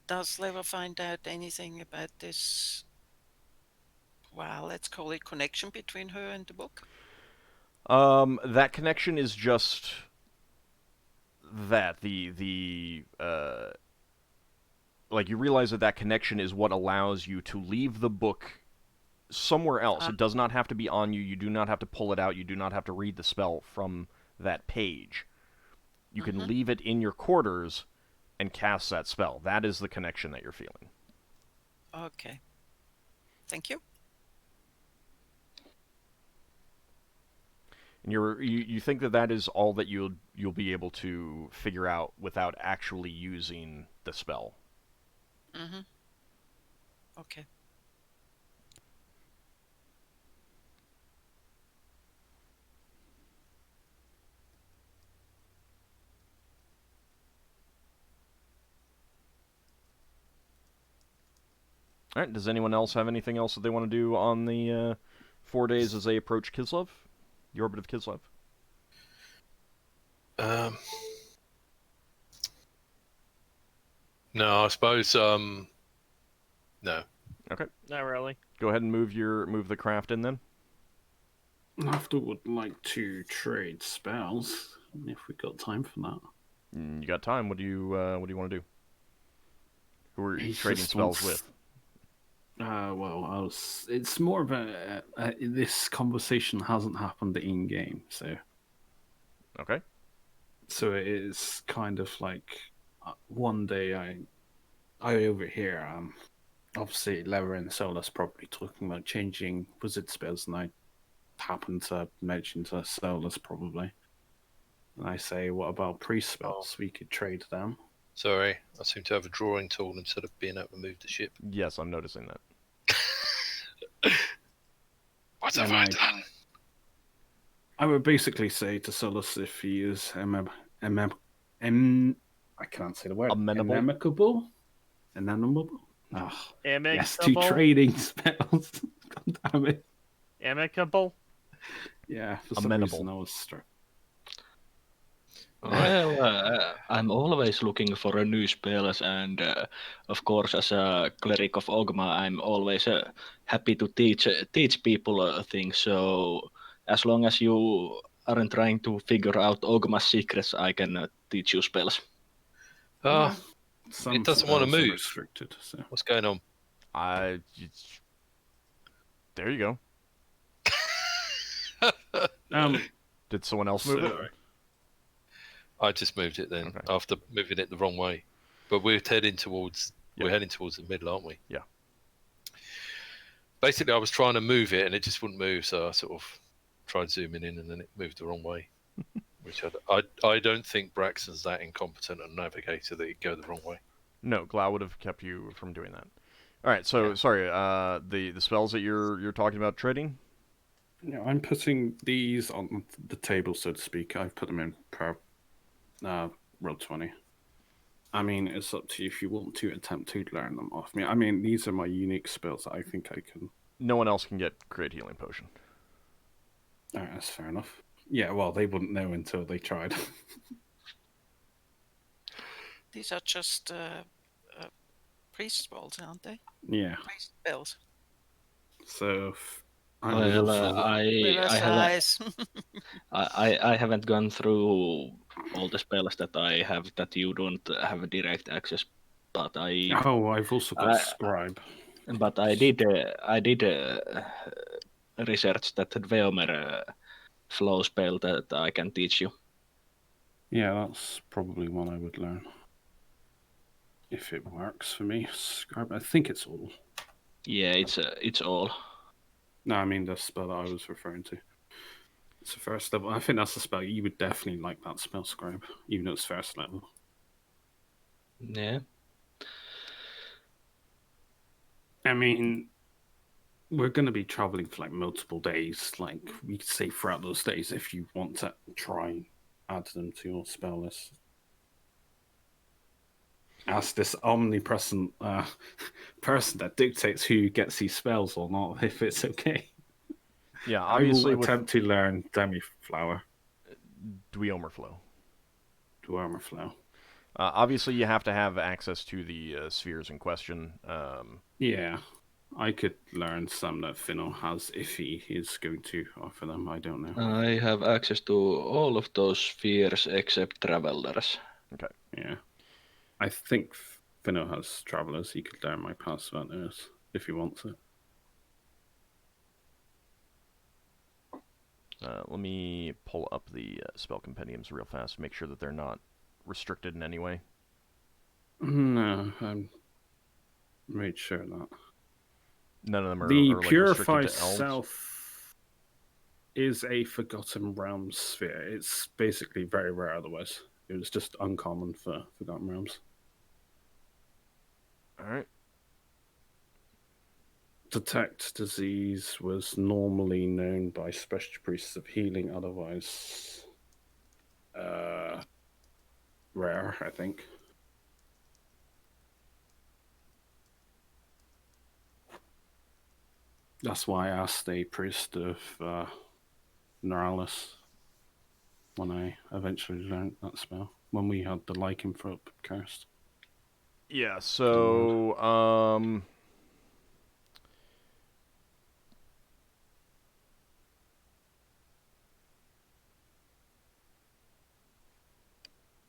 Does Leva find out anything about this, well, let's call it connection between her and the book? That connection is just that the like you realize that connection is what allows you to leave the book somewhere else. It does not have to be on you. You do not have to pull it out. You do not have to read the spell from that page. You can leave it in your quarters and cast that spell. That is the connection that you're feeling. Okay. Thank you. And you think that is all that you'll be able to figure out without actually using the spell. Mm-hmm. Okay. All right. Does anyone else have anything else that they want to do on the 4 days as they approach Kislev, the orbit of Kislev? No, I suppose. No. Okay. Not really. Go ahead and move the craft in then. Lafdul would like to trade spells if we got time for that. You got time. What do you want to do? Who are you He trading just spells wants- with? Well, it's more of this conversation hasn't happened in game, so Okay. it is kind of like one day I overhear obviously Lever and Solas probably talking about changing wizard spells, and I happen to mention to Solas probably, and I say, "What about priest spells? We could trade them." Sorry, I seem to have a drawing tool instead of being able to move the ship. Yes, I'm noticing that. What have And I done? I would basically say to Solas, if he is I can't say the word. Amenable? Amenable? Oh, Amicable. yes, to trading spells. God damn it. Amicable. Yeah, for some Amenable. reason I was struck. Well, I'm always looking for a new spells, and of course, as a cleric of Ogma, I'm always happy to teach people things. So as long as you aren't trying to figure out Ogma's secrets, I can teach you spells. Some It doesn't want to spells are move. restricted, so. What's going on? There you go. Did someone else move it? I just moved it then after moving it the wrong way. But we're heading towards the middle, aren't we? Yeah. Basically, I was trying to move it and it just wouldn't move, so I sort of tried zooming in and then it moved the wrong way. Which I don't think Braxon's that incompetent a navigator that he'd go the wrong way. No, Glau would have kept you from doing that. All right, so sorry, the spells that you're talking about trading? Yeah, I'm putting these on the table, so to speak. I've put them in per roll 20. I mean, it's up to you if you want to attempt to learn them off me. I mean, these are my unique spells that I think I can. No one else can get Create Healing Potion. All right, that's fair enough. Yeah, well, they wouldn't know until they tried. These are just priest spells, aren't they? Yeah. Priest spells. So, I haven't gone through all the spells that I have that you don't have direct access, but I've also got Scribe. But I did research that Dweomer flow spell that I can teach you. Yeah, that's probably one I would learn. If it works for me. Scribe, I think it's all. Yeah, it's all. No, I mean the spell that I was referring to. It's the first level. I think that's the spell. You would definitely like that spell, Scribe, even though it's first level. Yeah. I mean, we're going to be traveling for like multiple days. Like, we could say throughout those days if you want to try and add them to your spell list. As this omnipresent person that dictates who gets these spells or not, if it's okay. Yeah, obviously I will attempt to learn Demi-Flower. Dweomer Flow. Dweomer Flow. Obviously, you have to have access to the spheres in question. Yeah, I could learn some that Finnel'ar has if he is going to offer them. I don't know. I have access to all of those spheres except Travelers. Okay. Yeah. I think Finnel'ar has Travelers. He could learn my Pass Without Notice if he wants it. Let me pull up the spell compendiums real fast, make sure that they're not restricted in any way. No, I'm made sure that. None of them are The like, Purify restricted to elves. Self is a Forgotten Realms sphere. It's basically very rare otherwise. It was just uncommon for Forgotten Realms. Alright. Detect Disease was normally known by Special Priests of Healing, otherwise rare, I think. That's why I asked a priest of Neuralis when I eventually learned that spell. When we had the lycanthrope cursed. Yeah, so,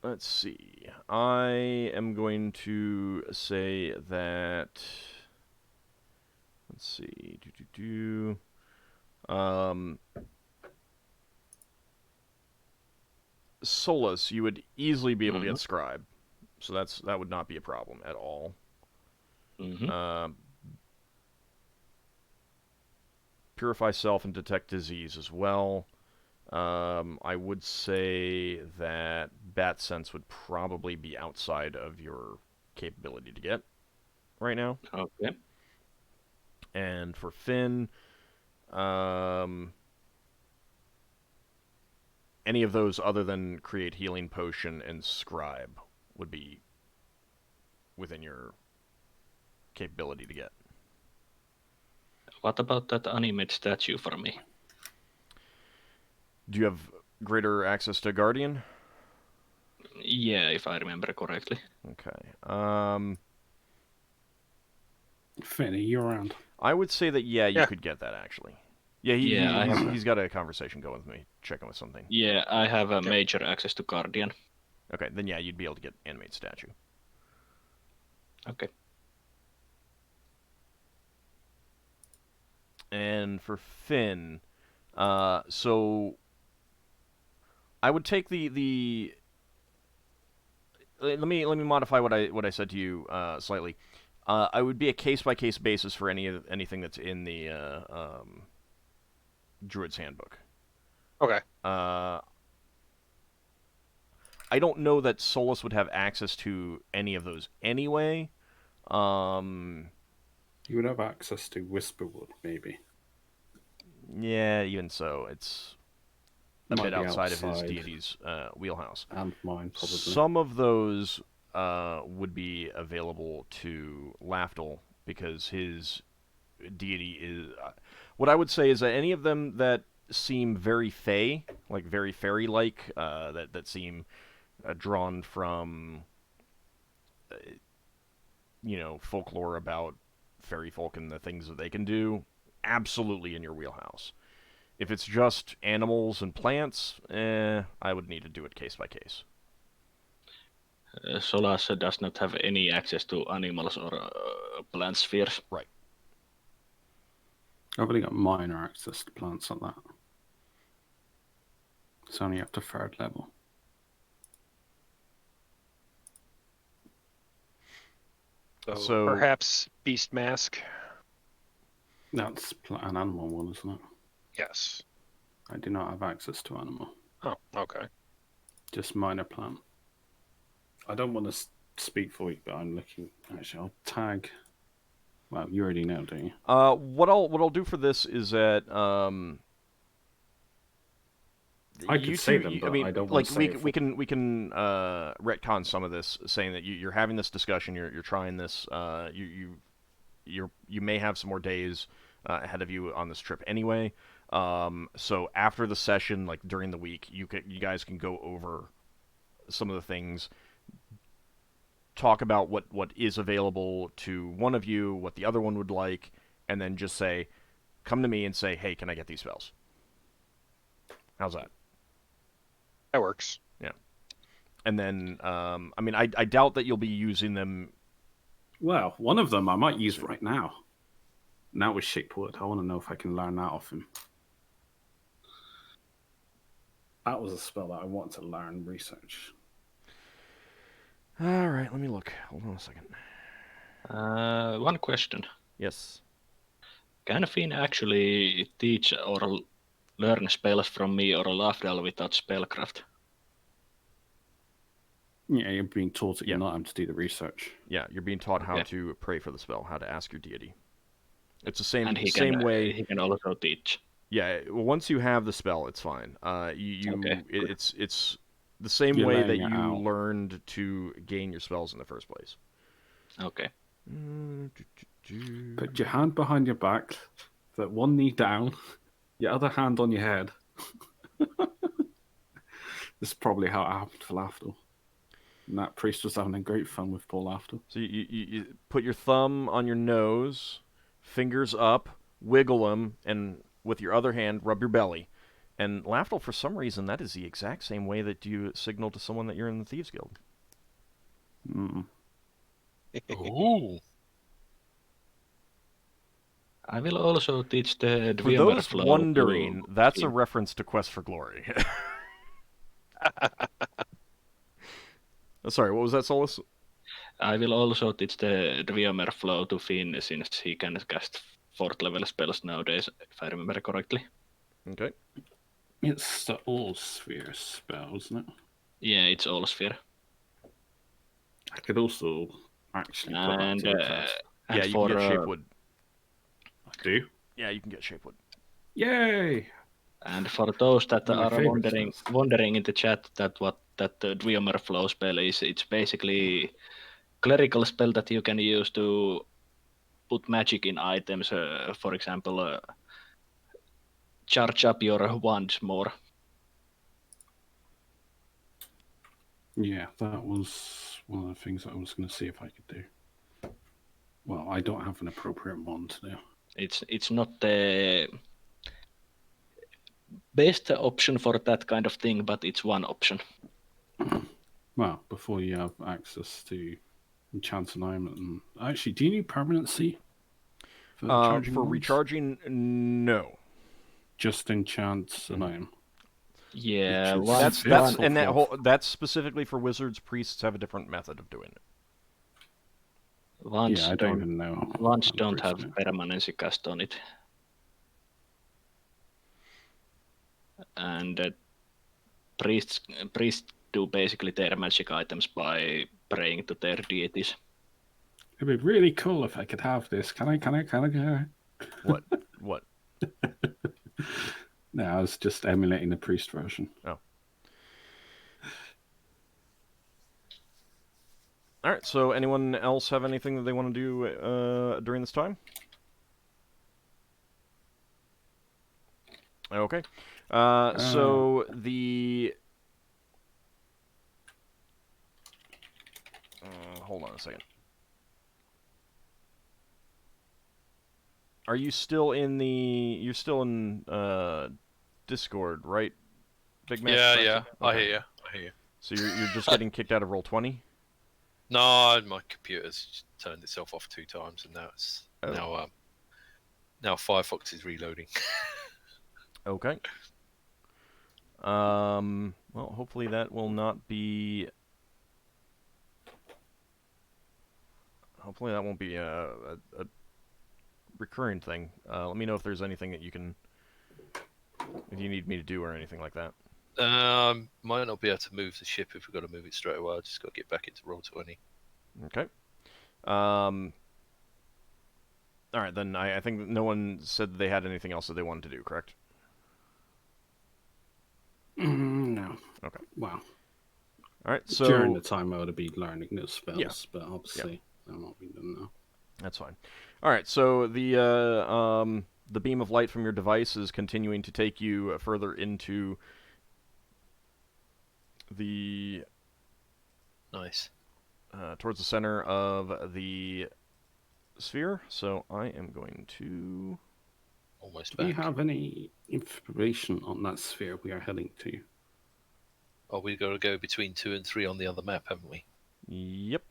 let's see. I am going to say that... Let's see. Solas, you would easily be able to get scribe. So that would not be a problem at all. Purify self and detect disease as well. I would say that bat sense would probably be outside of your capability to get right now. Okay. And for Finn, any of those other than create healing potion and scribe would be within your capability to get. What about that animate statue for me? Do you have greater access to Guardian? Yeah, if I remember correctly. Okay. Finny, you're around. I would say that, you could get that, actually. Yeah, he's got a conversation going with me, checking with something. Yeah, I have a major access to Guardian. Okay, then you'd be able to get animate statue. Okay. And for Finn, so I would take the let me modify what I said to you slightly. I would be a case-by-case basis for anything that's in the Druid's Handbook. Okay. I don't know that Solas would have access to any of those anyway. You would have access to Whisperwood, maybe. Yeah, even so, it's a bit outside of his deity's wheelhouse. And mine, probably. Some of those would be available to Lafdul because his deity is... what I would say is that any of them that seem very fey, like very fairy-like, that seem drawn from, folklore about fairy folk and the things that they can do, absolutely in your wheelhouse. If it's just animals and plants, I would need to do it case by case. Solas does not have any access to animals or plant spheres. Right. I've only got minor access to plants like that. It's only up to 3rd level. So perhaps Beast Mask. That's an animal one, isn't it? Yes. I do not have access to animal. Oh, okay. Just minor plant. I don't want to speak for you, but I'm looking. Actually, I'll tag. Well, you already know, don't you? What I'll do for this is that I could say them, but I don't want to say we can retcon some of this, saying that you're having this discussion, you're trying this, you may have some more days ahead of you on this trip anyway. So after the session, like during the week, you guys can go over some of the things, talk about what is available to one of you, what the other one would like, and then just come to me and say, hey, can I get these spells? How's that? That works. Yeah. And then, I doubt that you'll be using them. Well, one of them I might use right now. And that was Shapewood. I want to know if I can learn that off him. That was a spell that I wanted to learn research. All right, let me look. Hold on a second. One question. Yes. Can Finn actually teach or learn spells from me or Lafdul without spellcraft? Yeah, you're being taught that you're not having to do the research. Yeah, you're being taught how to pray for the spell, how to ask your deity. It's the same and same way. He can also teach. Yeah, well, once you have the spell, it's fine. It's the same You're way that laying it you out. learned to gain your spells in the first place. Okay. Put your hand behind your back, that one knee down, your other hand on your head. This is probably how it happened for Lafdul. And that priest was having a great fun with poor Lafdul. So you put your thumb on your nose, fingers up, wiggle them, and with your other hand, rub your belly. And Lafdul, for some reason, that is the exact same way that you signal to someone that you're in the Thieves Guild. Mm. Ooh. I will also teach the For Dwemer those flow wondering, to that's a him. reference to Quest for Glory. Sorry, what was that, Solas? I will also teach the Dwemer flow to Finn since he can cast 4th level spells nowadays, if I remember correctly. Okay. It's the all sphere spell, isn't it? Yeah, it's all sphere. I could also actually put that And, to the test. Yeah, you can get Shapewood. I do? Yeah, you can get Shapewood. Yay! and for those that One of my are favorite spells. wondering in the chat that what that Dwemer flow spell is, it's basically clerical spell that you can use to put magic in items. For example, charge up your wand more. Yeah, that was one of the things I was going to see if I could do. Well, I don't have an appropriate wand to do. It's not the best option for that kind of thing, but it's one option. Well, before you have access to enchant alignment, and actually, do you need permanency for charging? For wands? recharging, no. Just enchant alignment. Yeah, Which is- once That's Full and that health. that's specifically for wizards. Priests have a different method of doing it. once Yeah, I don't even know. once how don't priests have do it. permanency cast on it. And priests do basically their magic items by praying to their deities. It'd be really cool if I could have this. Can I? What? What? No, I was just emulating the priest version. Oh. All right. So, anyone else have anything that they want to do during this time? Okay. So the hold on a second. Are you still in the? You're still in Discord, right? Big Mac. Yeah, Braxon? yeah. I Okay. hear you. I hear you. So you're just getting kicked out of Roll20? No, my computer's turned itself off 2 times, and now it's Oh. now Firefox is reloading. Okay. Well, hopefully that will not be. Hopefully that won't be a recurring thing. Let me know if there's anything that you can, if you need me to do or anything like that. Might not be able to move the ship if we've got to move it straight away. I just got to get back into Roll20. Okay. All right, then I think no one said that they had anything else that they wanted to do, correct? No. Okay. Wow. All right, so During the time I would be learning those spells, Yeah. but obviously I'm not being done now. that's fine. All right, so the beam of light from your device is continuing to take you further into the Nice. towards the center of the sphere. So I am going to. Almost Do you back. have any information on that sphere we are heading to? Oh, we've got to go between 2 and 3 on the other map, haven't we? Yep.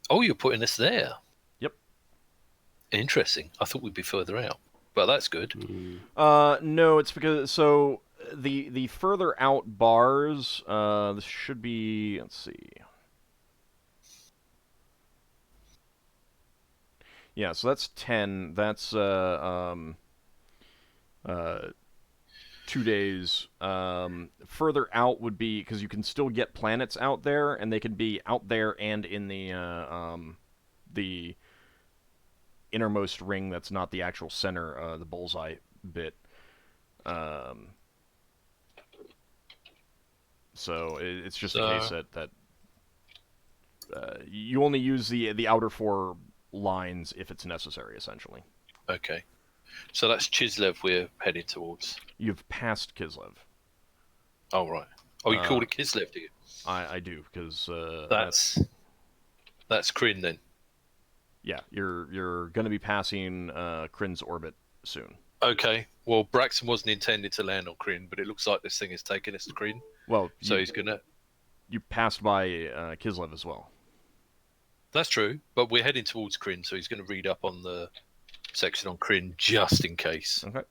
Oh, you're putting us there. Yep. Interesting. I thought we'd be further out, but that's good. No, it's because so the further out bars. This should be. Let's see. Yeah, so that's 10. That's 2 days. Further out would be because you can still get planets out there, and they can be out there and in the innermost ring that's not the actual center, the bullseye bit. So it's just a case that you only use the outer 4 lines if it's necessary, essentially. Okay. So that's Chislev we're heading towards. You've passed Kislev. Oh, right. Oh, you called it Kislev, do you? I do, because That's Kryn then. Yeah, you're going to be passing Kryn's orbit soon. Okay. Well, Braxon wasn't intended to land on Kryn, but it looks like this thing is taking us to Kryn. Well, So he's going to... You passed by Kislev as well. That's true, but we're heading towards Kryn, so he's going to read up on the section on Kryn just in case. Okay.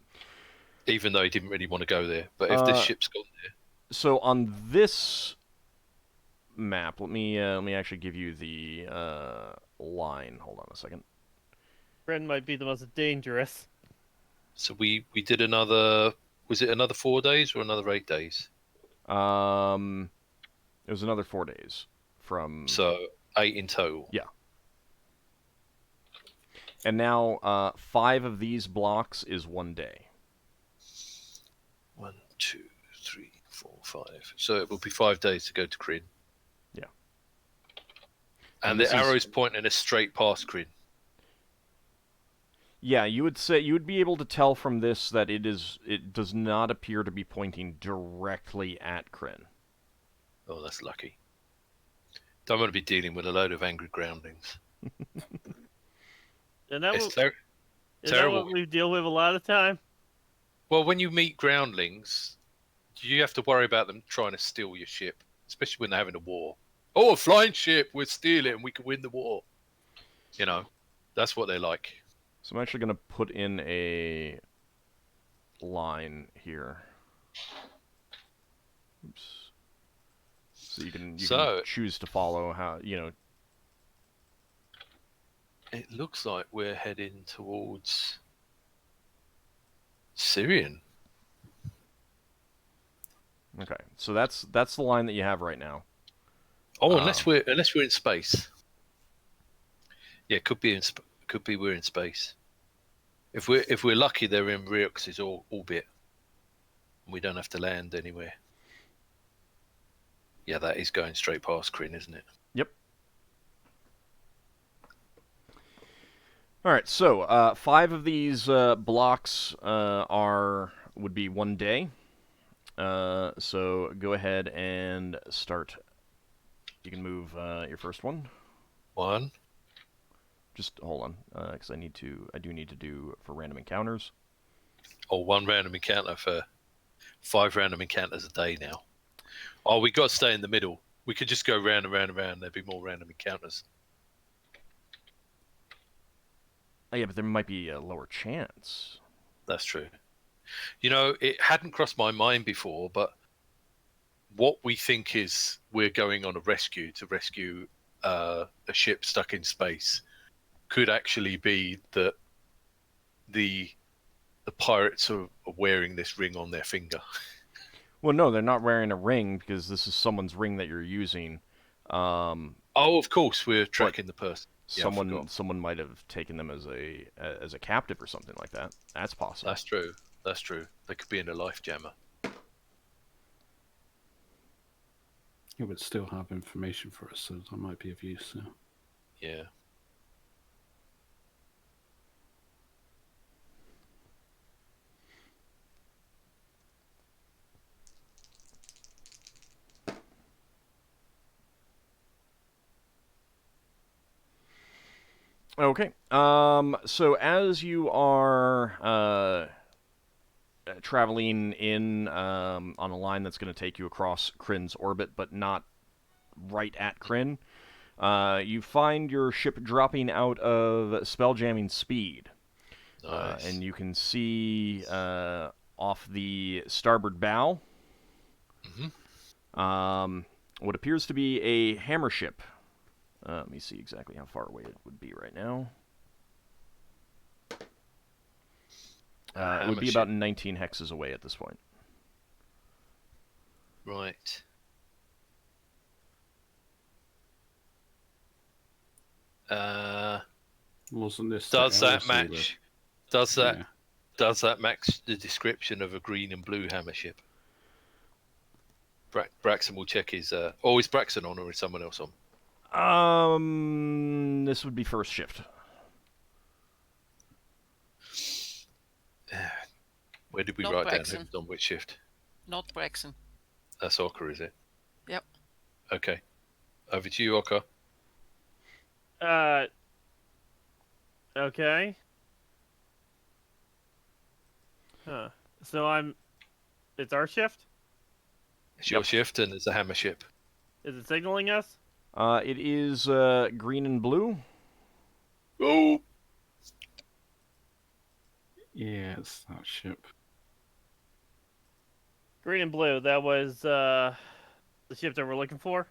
Even though he didn't really want to go there. But if this ship's gone there... So on this map, let me actually give you the line. Hold on a second. Kryn might be the most dangerous. So we did another... Was it another 4 days or another 8 days? It was another 4 days from... So 8 in total. Yeah. And now 5 of these blocks is 1 day. 1, 2, 3, 4, 5. So it will be 5 days to go to Kryn. Yeah. And the arrow's pointing us straight past Kryn. Yeah, you would be able to tell from this that it does not appear to be pointing directly at Kryn. Oh, that's lucky. Don't want to be dealing with a load of angry groundlings. And that It's is terrible. that what we deal with a lot of time? Well, when you meet groundlings, you have to worry about them trying to steal your ship, especially when they're having a war. Oh, a flying ship, we'll steal it and we can win the war. You know, that's what they're like. So I'm actually going to put in a line here. Oops. So you can choose to follow how, you know. It looks like we're heading towards Syrian. Okay, so that's the line that you have right now. Oh, unless we're in space. Yeah, could be we're in space. If we're lucky, they're in Ryux's orbit, and we don't have to land anywhere. Yeah, that is going straight past Kryn, isn't it? Yep. All right, so 5 of these blocks would be 1 day. So go ahead and start. You can move your first one. 1. Just hold on, because I do need to do for random encounters. Oh, 1 random encounter for 5 random encounters a day now. Oh, we got to stay in the middle. We could just go round and round and round. There'd be more random encounters. Oh, yeah, but there might be a lower chance. That's true. You know, it hadn't crossed my mind before, but what we think is we're going on a rescue to rescue a ship stuck in space could actually be that the pirates are wearing this ring on their finger. Well, no, they're not wearing a ring because this is someone's ring that you're using. Oh, of course, we're tracking the person. Yeah, someone might have taken them as a captive or something like that. That's possible. That's true. That's true. They could be in a life jammer. You would still have information for us, so that might be of use. So. Yeah. Okay. So as you are traveling in on a line that's going to take you across Kryn's orbit, but not right at Kryn, you find your ship dropping out of spelljamming speed. Nice. And you can see off the starboard bow what appears to be a hammer ship. Let me see exactly how far away it would be right now. It would be about 19 hexes away at this point. Right. Wasn't this? Does that match? Does that match the description of a green and blue hammer ship? Braxon will check his. Or is Braxon on, or is someone else on? This would be first shift. Where did we Not write down Braxon. who's on which shift? Not Braxon. That's Ockar, is it? Yep. Okay. Over to you, Ockar. Okay. Huh. So it's our shift? It's your shift, and it's a hammer ship. Is it signaling us? It is green and blue. Oh! Yeah, it's that ship. Green and blue, that was the ship that we're looking for?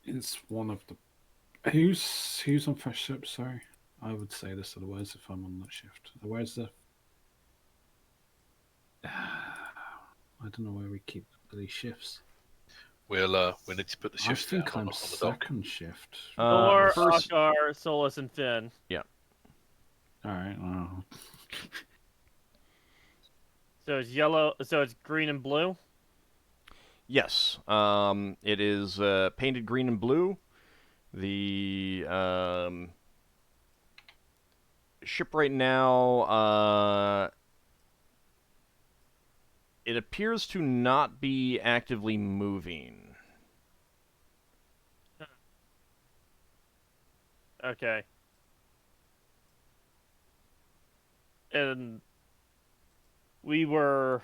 It's one of the. Who's on first ship? Sorry, I would say this otherwise if I'm on that shift. Where's the? I don't know where we keep these shifts. We need to put the I shifts think down I'm on the dock. second shift. Or first- Ockar, Solas, and Finn. All right. Well, So it's yellow. So it's green and blue. Yes. It is painted green and blue. The ship right now, it appears to not be actively moving. Okay. And were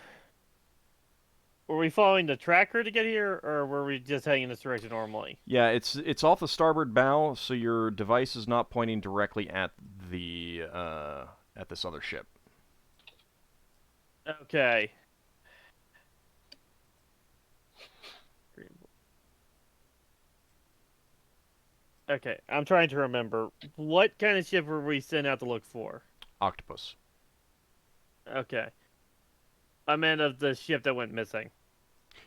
we following the tracker to get here, or were we just heading in this direction normally? Yeah, it's off the starboard bow, so your device is not pointing directly at the at this other ship. Okay. Okay, I'm trying to remember. What kind of ship were we sent out to look for? Octopus. Okay. I meant of the ship that went missing.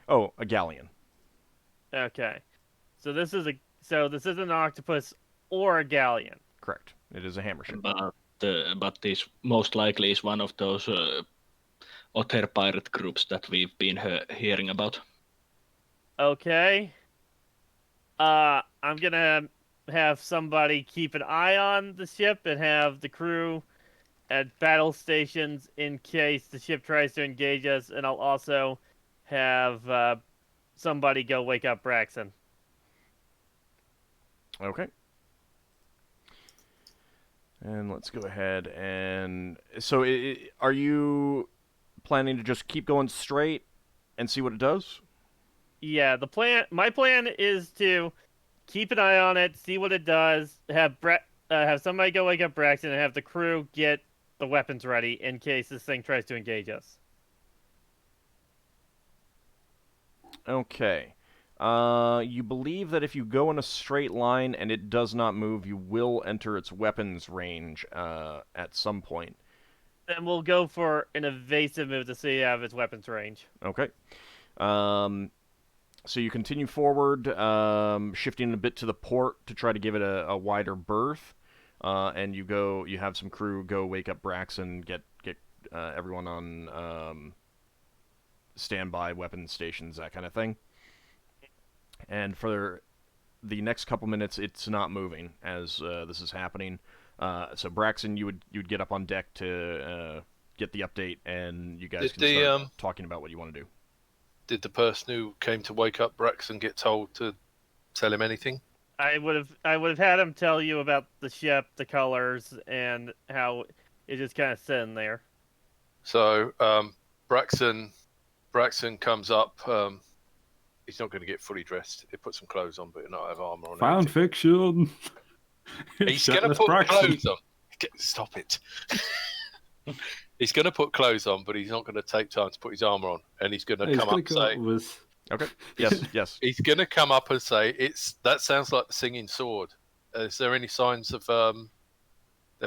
Oh, a galleon. Okay. So this isn't an octopus or a galleon. Correct. It is a hammer ship. But this most likely is one of those otter pirate groups that we've been hearing about. Okay. I'm gonna have somebody keep an eye on the ship and have the crew at battle stations in case the ship tries to engage us, and I'll also have somebody go wake up Braxon. Okay. And let's go ahead and... So, are you planning to just keep going straight and see what it does? Yeah, my plan is to keep an eye on it, see what it does, have somebody go wake up Braxton, and have the crew get the weapons ready in case this thing tries to engage us. Okay. You believe that if you go in a straight line and it does not move, you will enter its weapons range at some point. Then we'll go for an evasive move to see out of its weapons range. Okay. So you continue forward, shifting a bit to the port to try to give it a wider berth, and you have some crew go wake up Braxon, get everyone on standby weapon stations, that kind of thing. And for the next couple minutes, it's not moving as this is happening. So Braxon, you'd get up on deck to get the update, and you guys can start talking about what you want to do. Did the person who came to wake up Braxon get told to tell him anything? I would have had him tell you about the ship, the colors, and how it just kind of sitting there. So Braxon comes up. He's not going to get fully dressed. He put some clothes on, but he'll not have armor on. fan fiction. He's going to put clothes on. Stop it. He's going to put clothes on, but he's not going to take time to put his armor on, and he's going to come up and say, "Okay, yes." He's going to come up and say, that sounds like the singing sword. Is there any signs of them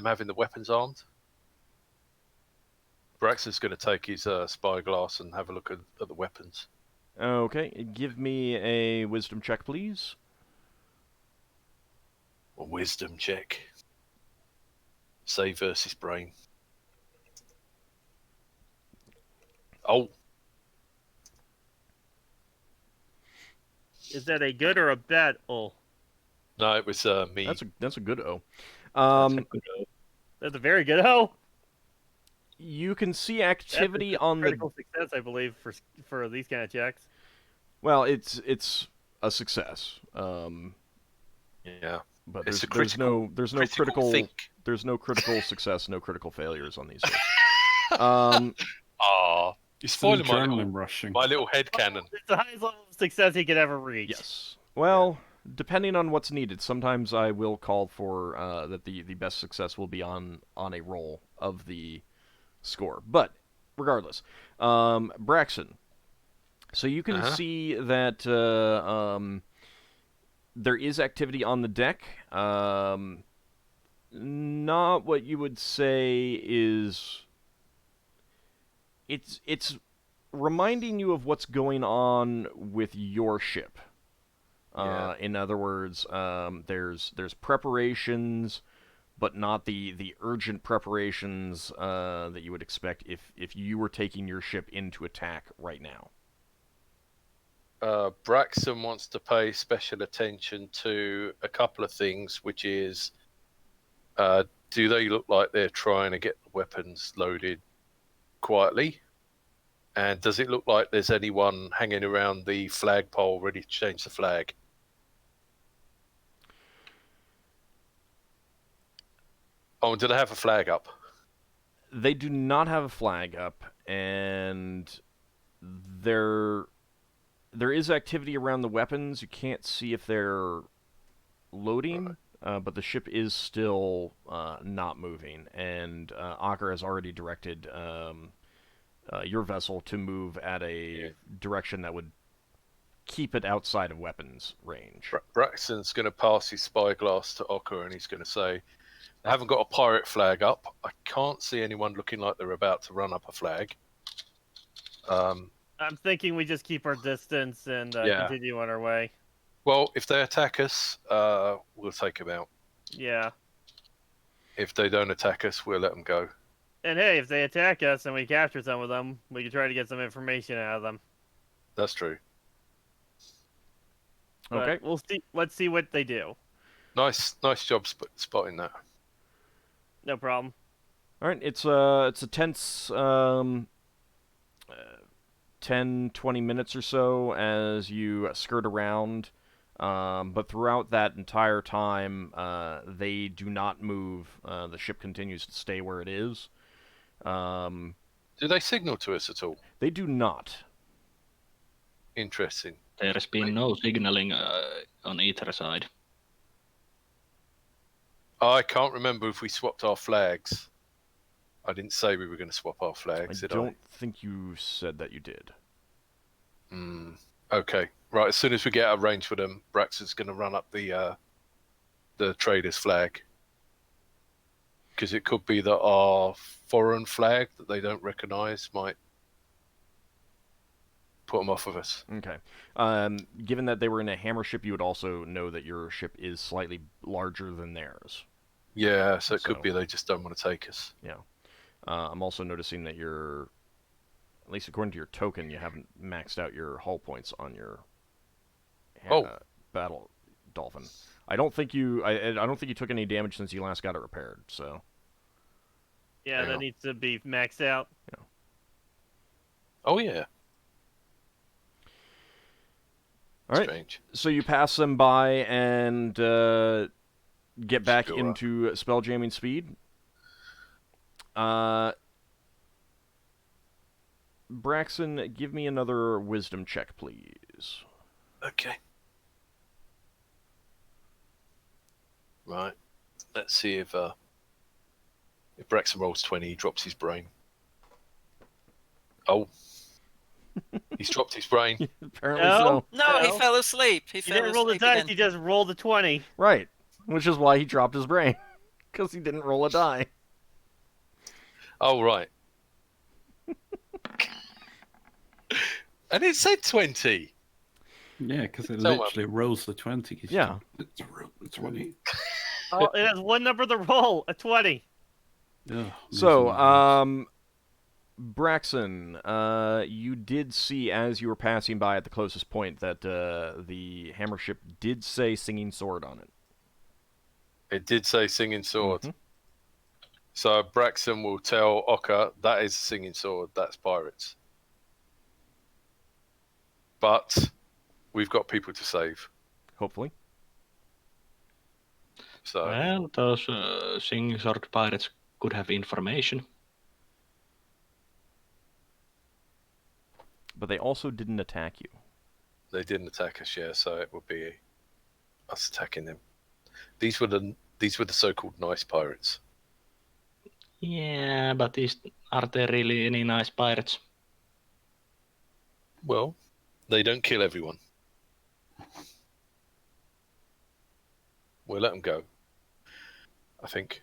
having the weapons armed?" Braxton's going to take his spyglass and have a look at the weapons. Okay, give me a wisdom check, please. A wisdom check. Save versus brain. Oh. Is that a good or a bad O? No, it was me. That's a good O. That's a very good O. You can see That's activity a on the. critical success, I believe, for these kind of checks. Well, it's a success. Yeah. But It's there's no critical think. there's no critical success, no critical failures on these hits. You're spoiling adrenaline rushing. my little head cannon. It's the highest level of success he could ever reach. Yes. Well, depending on what's needed, sometimes I will call for that the best success will be on a roll of the score. But regardless, Braxon. So you can see that there is activity on the deck. Not what you would say is. It's reminding you of what's going on with your ship. In other words, there's preparations, but not the urgent preparations that you would expect if you were taking your ship into attack right now. Braxon wants to pay special attention to a couple of things, which is, do they look like they're trying to get the weapons loaded quietly? And does it look like there's anyone hanging around the flagpole ready to change the flag? Oh, do they have a flag up? They do not have a flag up, and there is activity around the weapons. You can't see if they're loading, but the ship is still not moving, and Ockar has already directed your vessel to move at a direction that would keep it outside of weapons range. Braxton's going to pass his spyglass to Ockar, and he's going to say, "I haven't got a pirate flag up. I can't see anyone looking like they're about to run up a flag." I'm thinking we just keep our distance and continue on our way. Well, if they attack us, we'll take them out. Yeah. If they don't attack us, we'll let them go. And hey, if they attack us and we capture some of them, we can try to get some information out of them. That's true. But okay. We'll see. Let's see what they do. Nice job spotting that. No problem. All right, it's a tense 10, 20 minutes or so as you skirt around, but throughout that entire time, they do not move. The ship continues to stay where it is. Do they signal to us at all? They do not. Interesting. There's been no signaling on either side. I can't remember if we swapped our flags. I didn't say we were going to swap our flags, I don't think you said that you did. Okay. Right, as soon as we get out of range for them, Braxon's going to run up the trader's flag. Because it could be that our foreign flag that they don't recognise might put them off of us. Okay. Given that they were in a hammer ship, you would also know that your ship is slightly larger than theirs. Yeah, so it could be they just don't want to take us. Yeah. I'm also noticing that you're, at least according to your token, you haven't maxed out your hull points on your battle dolphin. I don't think you. I don't think you took any damage since you last got it repaired. So. Yeah, that needs to be maxed out. Yeah. Oh yeah. All right. Strange. So you pass them by and get back into spelljamming speed. Braxon, give me another wisdom check, please. Okay. Right. Let's see if Braxon rolls 20, he drops his brain. Oh. He's dropped his brain. Apparently No. so. No, he fell asleep. He didn't roll the dice, he just rolled a 20. Right. Which is why he dropped his brain. Because he didn't roll a die. Oh, right. And it said 20. Yeah, because it So, literally rolls the 20. Yeah. It's roll the 20. Oh, it has one number to roll, a 20. Ugh, So, Braxon, you did see as you were passing by at the closest point that the hammer ship did say Singing Sword on it. It did say Singing Sword. Mhm. So Braxon will tell Ockar that is a singing sword. That's pirates. But we've got people to save. Hopefully. So Well, those singing sword pirates could have information. But they also didn't attack you. they didn't attack us, yeah. So it would be us attacking them. These were the so-called nice pirates. Yeah, but are there really any nice pirates? Well, they don't kill everyone. We'll let them go, I think.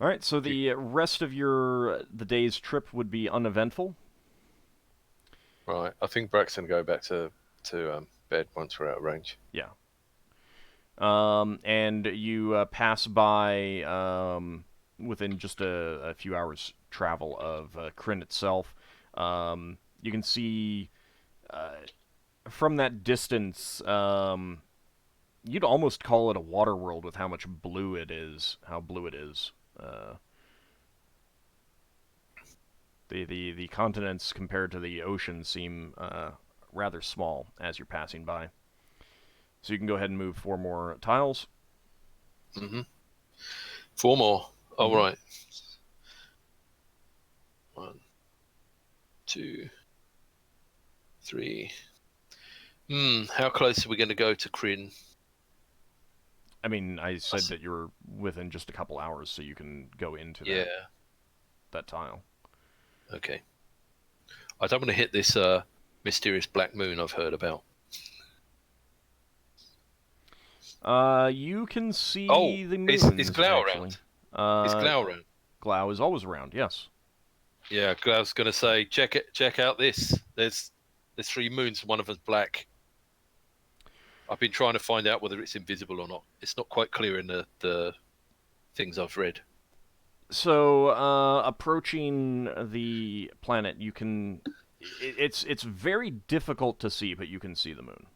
All right, so the rest of the day's trip would be uneventful. Right, I think Braxton go back to bed once we're out of range. Yeah. And you pass by within just a few hours' travel of Kryn itself. You can see from that distance, you'd almost call it a water world with how much blue it is. How blue it is. The continents compared to the ocean seem rather small as you're passing by. So you can go ahead and move 4 more tiles. Mm-hmm. 4 more. All right. 1, 2, 3. How close are we going to go to Kryn? I mean, I said that you're within just a couple hours, so you can go into that tile. Okay. I don't want to hit this mysterious black moon I've heard about. You can see the moons. Is Glow actually. around? Is Glow around? Glow is always around. Yes. Yeah, Glow's going to say, check out this. There's 3 moons. One of them's black. I've been trying to find out whether it's invisible or not. It's not quite clear in the things I've read. So, approaching the planet, you can. It's very difficult to see, but you can see the moon.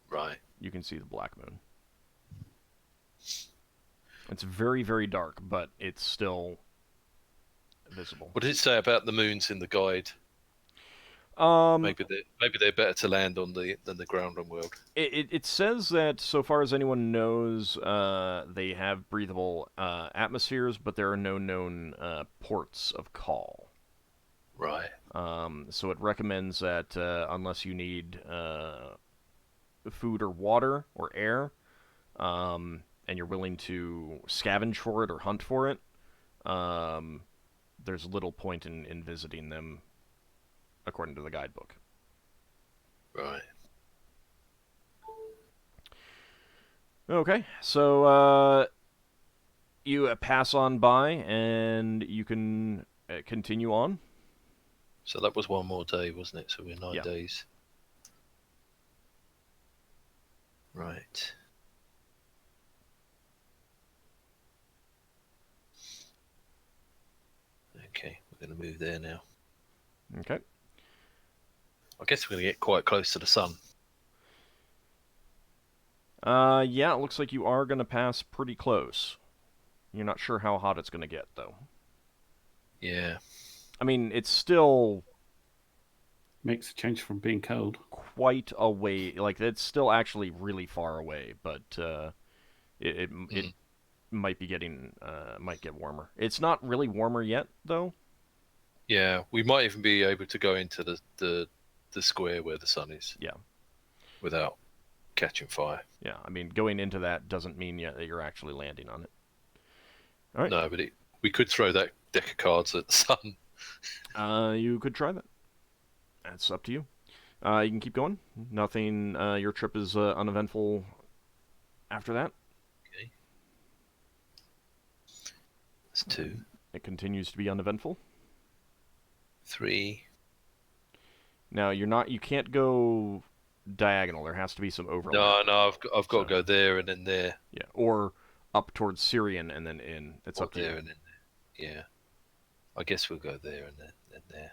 Right. You can see the black moon. It's very, very dark, but it's still visible. What did it say about the moons in the guide? Maybe they're better to land on than the ground on world. It says that so far as anyone knows, they have breathable atmospheres, but there are no known ports of call. Right. So it recommends that unless you need food or water or air, and you're willing to scavenge for it or hunt for it, there's little point in visiting them, according to the guidebook. Right. Okay, so you pass on by, and you can continue on. So that was 1 more day, wasn't it? So we're 9 days. Right. Okay, we're going to move there now. Okay. I guess we're going to get quite close to the sun. Yeah, it looks like you are going to pass pretty close. You're not sure how hot it's going to get, though. Yeah. I mean, it's still... Makes a change from being cold. Quite a way. Like, it's still actually really far away, but it might be getting... might get warmer. It's not really warmer yet, though. Yeah, we might even be able to go into the square where the sun is. Yeah. Without catching fire. Yeah, I mean, going into that doesn't mean yet that you're actually landing on it. All right. No, but we could throw that deck of cards at the sun. You could try that. That's up to you. You can keep going. Nothing. Your trip is uneventful after that. Okay. That's 2. It continues to be uneventful. 3. Now you can't go diagonal. There has to be some overlap. No, I've got to go there and then there. Yeah, or up towards Syrian and then in. It's up to there you. And then there. Yeah. I guess we'll go there and then there.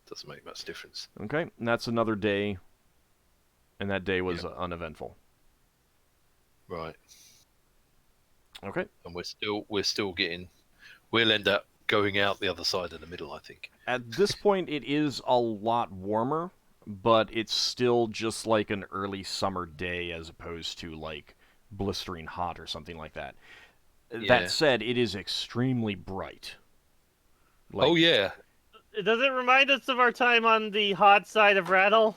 Doesn't make much difference. Okay, and that's another day. And that day was uneventful. Right. Okay. And we're still getting. We'll end up going out the other side of the middle, I think. At this point, it is a lot warmer, but it's still just like an early summer day as opposed to like blistering hot or something like that. Yeah. That said, it is extremely bright. Like, Oh yeah. Does it remind us of our time on the hot side of Rattle?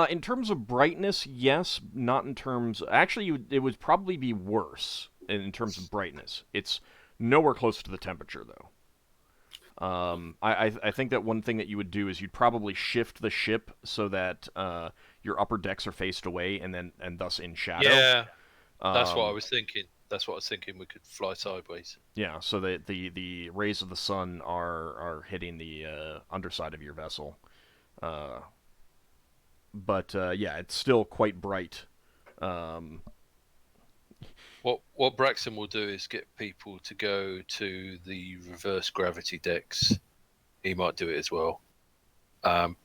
in terms of brightness, yes. Not in terms. Actually, it would probably be worse in terms of brightness. It's nowhere close to the temperature, though. I think that one thing that you would do is you'd probably shift the ship so that your upper decks are faced away and thus in shadow. Yeah. That's what I was thinking. We could fly sideways. Yeah, so that the rays of the sun are hitting the underside of your vessel. But yeah, it's still quite bright. What Braxon will do is get people to go to the reverse gravity decks. He might do it as well.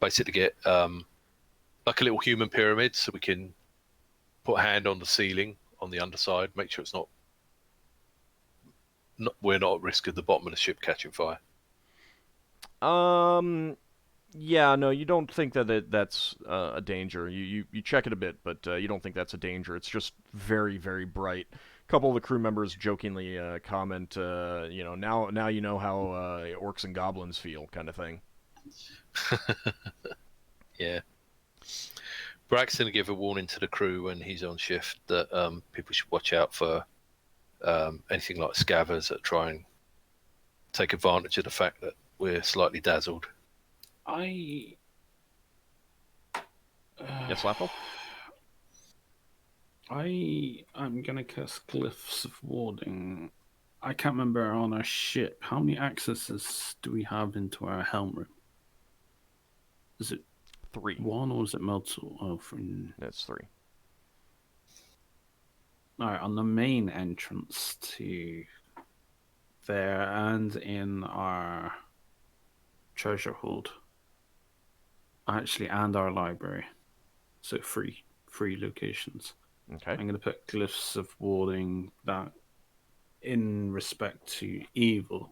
Basically get like a little human pyramid so we can put a hand on the ceiling on the underside, make sure it's not we're not at risk of the bottom of the ship catching fire. Yeah, no, you don't think that that's a danger. You check it a bit, but you don't think that's a danger. It's just very, very bright. A couple of the crew members jokingly comment, now you know how orcs and goblins feel, kind of thing. Yeah. Braxton give a warning to the crew when he's on shift that people should watch out for anything like scavers that try and take advantage of the fact that we're slightly dazzled. Yes, Lafdul? I'm gonna cast Glyphs of Warding. I can't remember on our ship. How many accesses do we have into our helm room? Is it 3? 1 or is it multiple? Oh, 3. That's 3. Alright, on the main entrance to there and in our treasure hold. Actually, and our library. So 3 locations. Okay. I'm going to put Glyphs of Warding that in respect to evil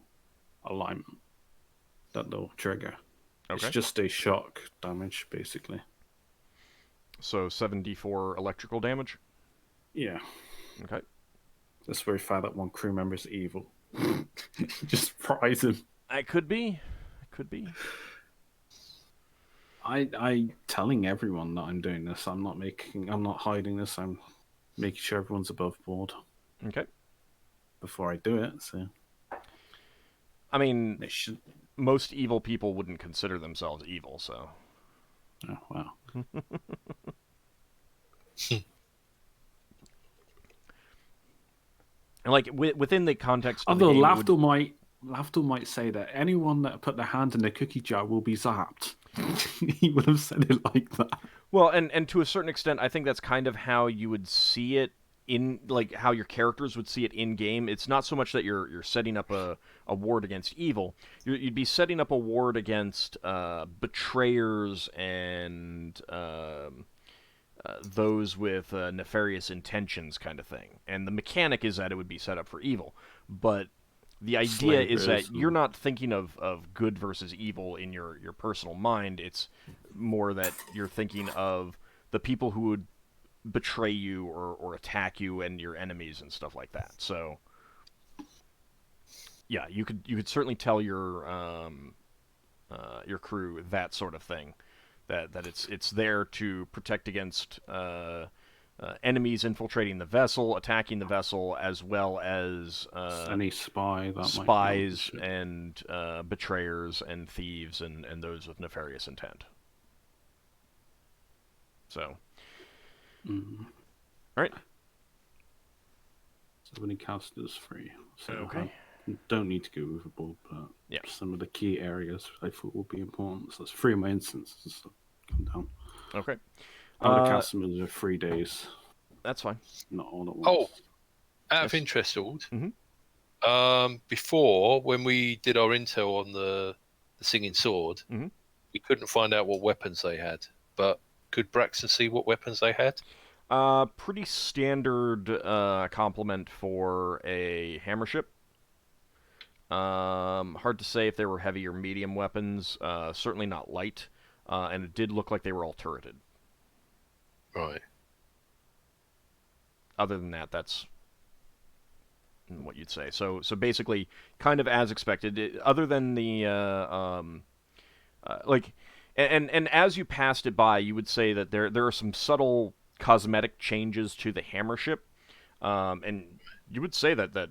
alignment that they'll trigger. Okay. It's just a shock damage, basically. So 7d4 electrical damage? Yeah. Okay. Let's verify that one crew member is evil. Just prize him. It could be. I telling everyone that I'm doing this. I'm not hiding this. I'm making sure everyone's above board. Okay. Before I do it, so. I mean, They should. Most evil people wouldn't consider themselves evil, so. Oh, wow. And like within the context of Although the game, Lafdul might say that anyone that put their hand in the cookie jar will be zapped. He would have said it like that. Well, and to a certain extent, I think that's kind of how you would see it in, like, how your characters would see it in game. It's not so much that you're setting up a ward against evil. You'd be setting up a ward against betrayers and those with nefarious intentions, kind of thing. And the mechanic is that it would be set up for evil, but the idea is that you're not thinking of good versus evil in your personal mind. It's more that you're thinking of the people who would betray you or attack you and your enemies and stuff like that. So, yeah, you could certainly tell your crew that sort of thing. That it's there to protect against enemies infiltrating the vessel, attacking the vessel, as well as any spies and betrayers and thieves and those with nefarious intent. So, all right. So when he cast is free. So okay. I don't need to go overboard, but yeah, some of the key areas I thought would be important. So it's 3 of my instances that come down. Okay. I would have cast them over 3 days. That's fine. Not all at once. Oh, out of interest, Ald. Mm-hmm. Before, when we did our intel on the singing sword, mm-hmm. we couldn't find out what weapons they had. But could Braxton see what weapons they had? Pretty standard complement for a hammer ship. Hard to say if they were heavy or medium weapons. Certainly not light. And it did look like they were all turreted. Right. Other than that, that's what you'd say. So basically, kind of as expected. Other than the like, and as you passed it by, you would say that there are some subtle cosmetic changes to the hammer ship, and you would say that that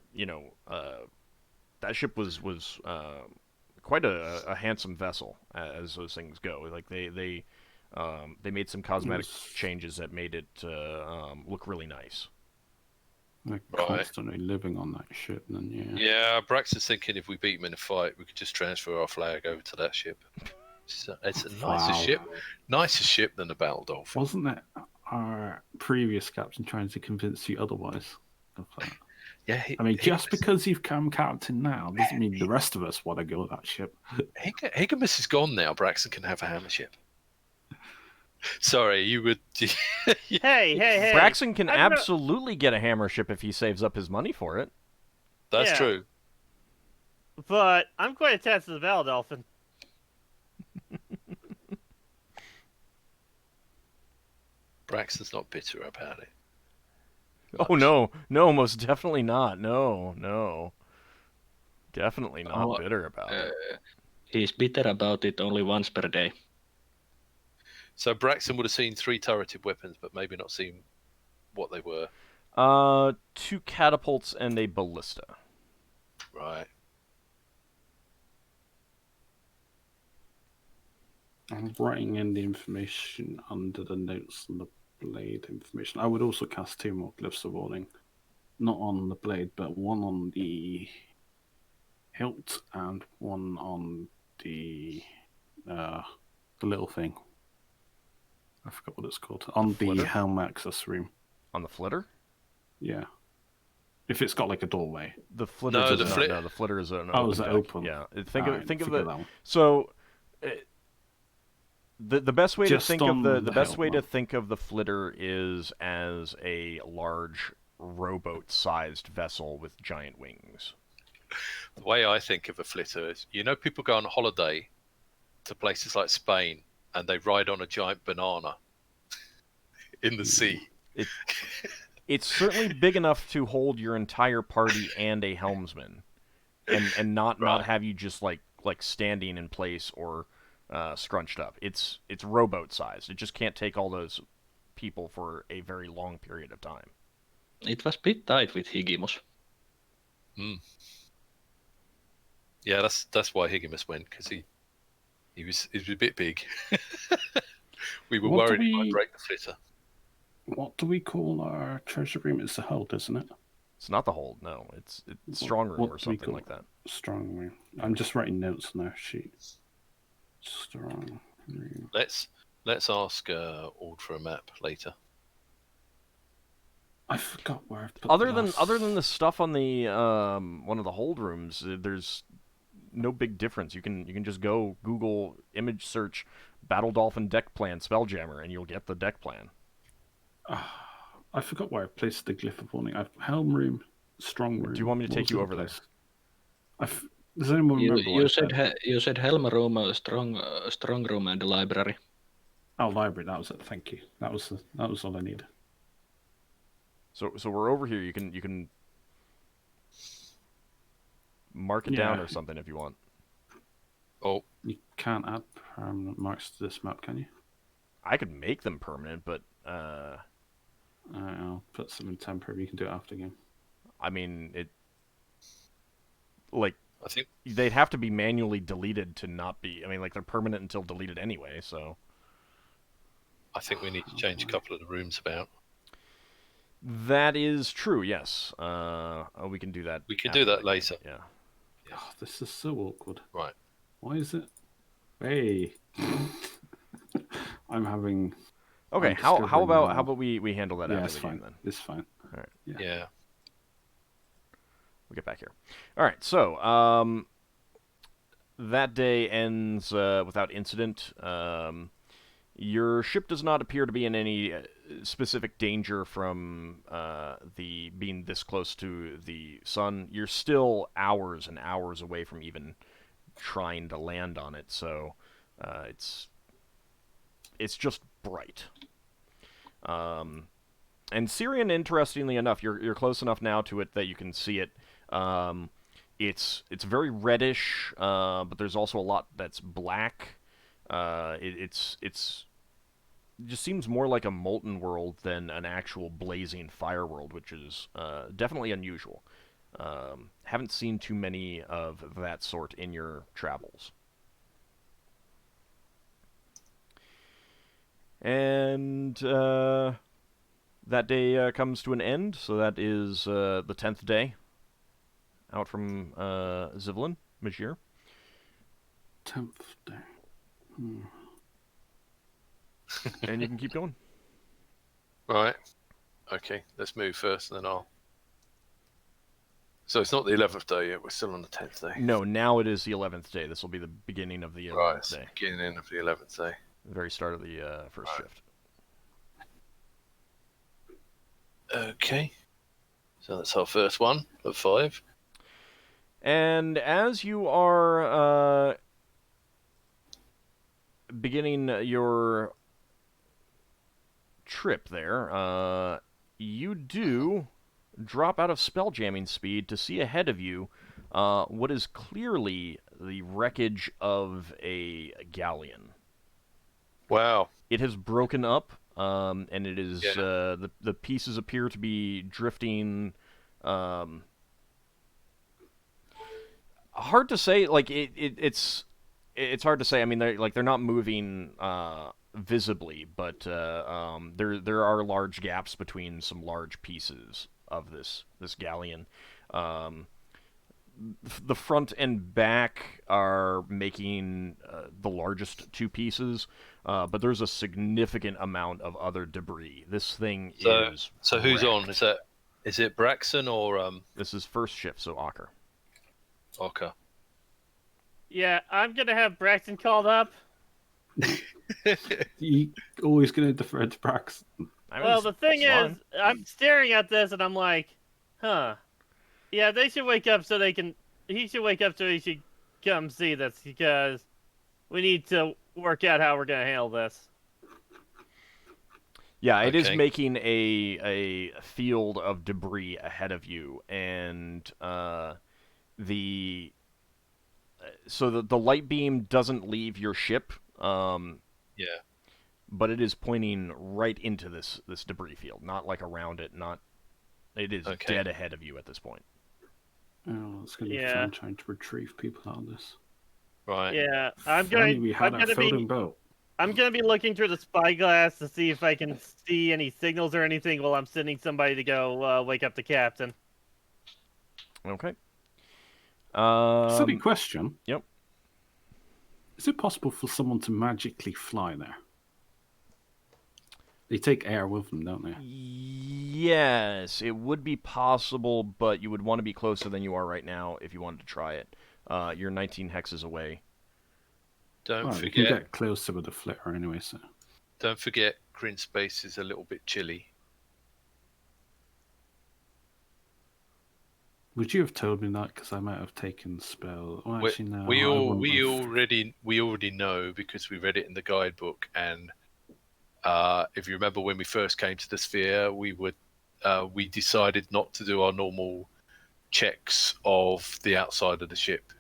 ship was quite a handsome vessel as those things go. Like they made some cosmetic changes that made it look really nice. They're constantly living on that ship, then Yeah, Braxon's thinking if we beat him in a fight, we could just transfer our flag over to that ship. It's a nicer ship than the Battle Dolphin. Wasn't it our previous captain trying to convince you otherwise? Yeah, just because you've come captain now doesn't mean the rest of us want to go that ship. Higamus is gone now. Braxon can have a hammer ship. Sorry, you would. Hey! Braxon can absolutely get a hammer ship if he saves up his money for it. That's true. But I'm quite attached to the Battle Dolphin. Braxton's not bitter about it. Oh, no, most definitely not. No. Definitely not bitter about it. He's bitter about it only once per day. So Braxton would have seen 3 turreted weapons, but maybe not seen what they were. 2 catapults and a ballista. Right. I'm writing in the information under the notes on the blade information. I would also cast 2 more glyphs of warning. Not on the blade, but one on the hilt and one on the little thing. I forgot what it's called. On the helm access room. On the flitter? Yeah. If it's got like a doorway. The flitter does not. No, the flitter is an open. Is it open? Yeah. Think of the. So, the best way to think of the best way to think of the flitter is as a large rowboat-sized vessel with giant wings. The way I think of a flitter is, people go on holiday to places like Spain and they ride on a giant banana in the sea. It's certainly big enough to hold your entire party and a helmsman, and not have you just like standing in place or scrunched up. It's rowboat sized. It just can't take all those people for a very long period of time. It was a bit tight with Higimus. Yeah, that's why Higimus went, because he was a bit big. We were worried he might break the flitter. What do we call our treasure room? It's the hold, isn't it? It's not the hold, no. It's strong room or something like that. Strong room. I'm just writing notes on our sheet. Strong room. Let's ask Ord for a map later. I forgot where I put other than the stuff on the one of the hold rooms, there's no big difference. You can just go Google image search Battle Dolphin deck plan Spelljammer and you'll get the deck plan. I forgot where I placed the glyph of warning. Helm room, strong room. Do you want me to take you over there? Does anyone remember? You said helm room, strong room, and the library. Oh, library. That was it. Thank you. That was all I needed. So we're over here. You can mark it down or something if you want. Oh, you can't add permanent marks to this map, can you? I could make them permanent, but I'll put some in temporary. You can do it after game. I mean, I think they'd have to be manually deleted to not be. I mean, they're permanent until deleted anyway. So I think we need to change a couple of the rooms about. That is true. Yes. We can do that. We can do that later. Yeah. Oh, this is so awkward. Right. Why is it? Hey. I'm having. Okay. How about we handle that after the game then? It's fine. All right. Yeah. We'll get back here. All right. So that day ends without incident. Your ship does not appear to be in any specific danger from being this close to the sun. You're still hours and hours away from even trying to land on it, so it's just bright. And Syrian, interestingly enough, you're close enough now to it that you can see it. It's very reddish, but there's also a lot that's black. It just seems more like a molten world than an actual blazing fire world, which is definitely unusual. Haven't seen too many of that sort in your travels. And that day comes to an end, so that is the 10th day out from Zivlin, Majir. 10th day. And you can keep going. Right. Okay, let's move first, and then I'll... So it's not the 11th day yet, we're still on the 10th day. No, now it is the 11th day. This will be the beginning of the 11th day. Beginning of the 11th day. The very start of the first shift. Okay. So that's our first one of 5. And as you are beginning your trip there, you do drop out of spelljamming speed to see ahead of you what is clearly the wreckage of a galleon. Wow. It has broken up, and it is the pieces appear to be drifting. Hard to say. Like it's hard to say. I mean, they're not moving visibly, but there are large gaps between some large pieces of this galleon. The front and back are making the largest two pieces, but there's a significant amount of other debris. This thing is So who's wrecked. on? Is it Braxon or This is first shift, so Ockar. Ockar? Yeah, I'm gonna have Braxton called up. You always going to defer to Braxon. I mean, Well, it's the thing is, fine. I'm staring at this and I'm like, huh. Yeah, they should wake up so they can. He should wake up so he should come see this because we need to work out how we're gonna handle this. Yeah, it is Okay. making a field of debris ahead of you, and the light beam doesn't leave your ship. Yeah. But it is pointing right into this debris field, not like around it. It is Okay. dead ahead of you at this point. Oh, it's going to be Yeah. fun trying to retrieve people out of this. Right. Yeah, If only we had a floating boat. I'm gonna be looking through the spyglass to see if I can see any signals or anything while I'm sending somebody to go wake up the captain. Okay. Silly question. Yep. Is it possible for someone to magically fly there? They take air with them, don't they? Yes, it would be possible, but you would want to be closer than you are right now if you wanted to try it. You're 19 hexes away. Don't Well, you can forget. get closer with the flitter anyway, so... Don't forget, green space is a little bit chilly. Would you have told me that? Because I might have taken the spell. Well, actually, no. we I wouldn't have. already know because we read it in the guidebook, and if you remember when we first came to the sphere, we decided not to do our normal checks of the outside of the ship.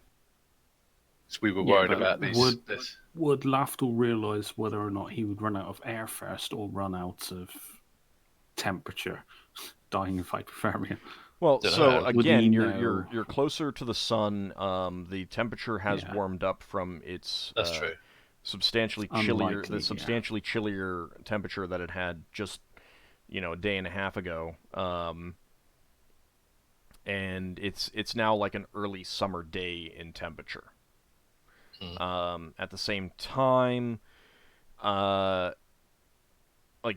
So we were worried but about this. Would Lafdul realise whether or not he would run out of air first or run out of temperature, dying of hypothermia? Well, Dunno. so Would again, he you're know? you're closer to the sun. The temperature has Yeah. warmed up from its That's true. substantially chillier, Unlikely, the substantially chillier temperature that it had just, a day and a half ago. And it's now like an early summer day in temperature. At the same time, like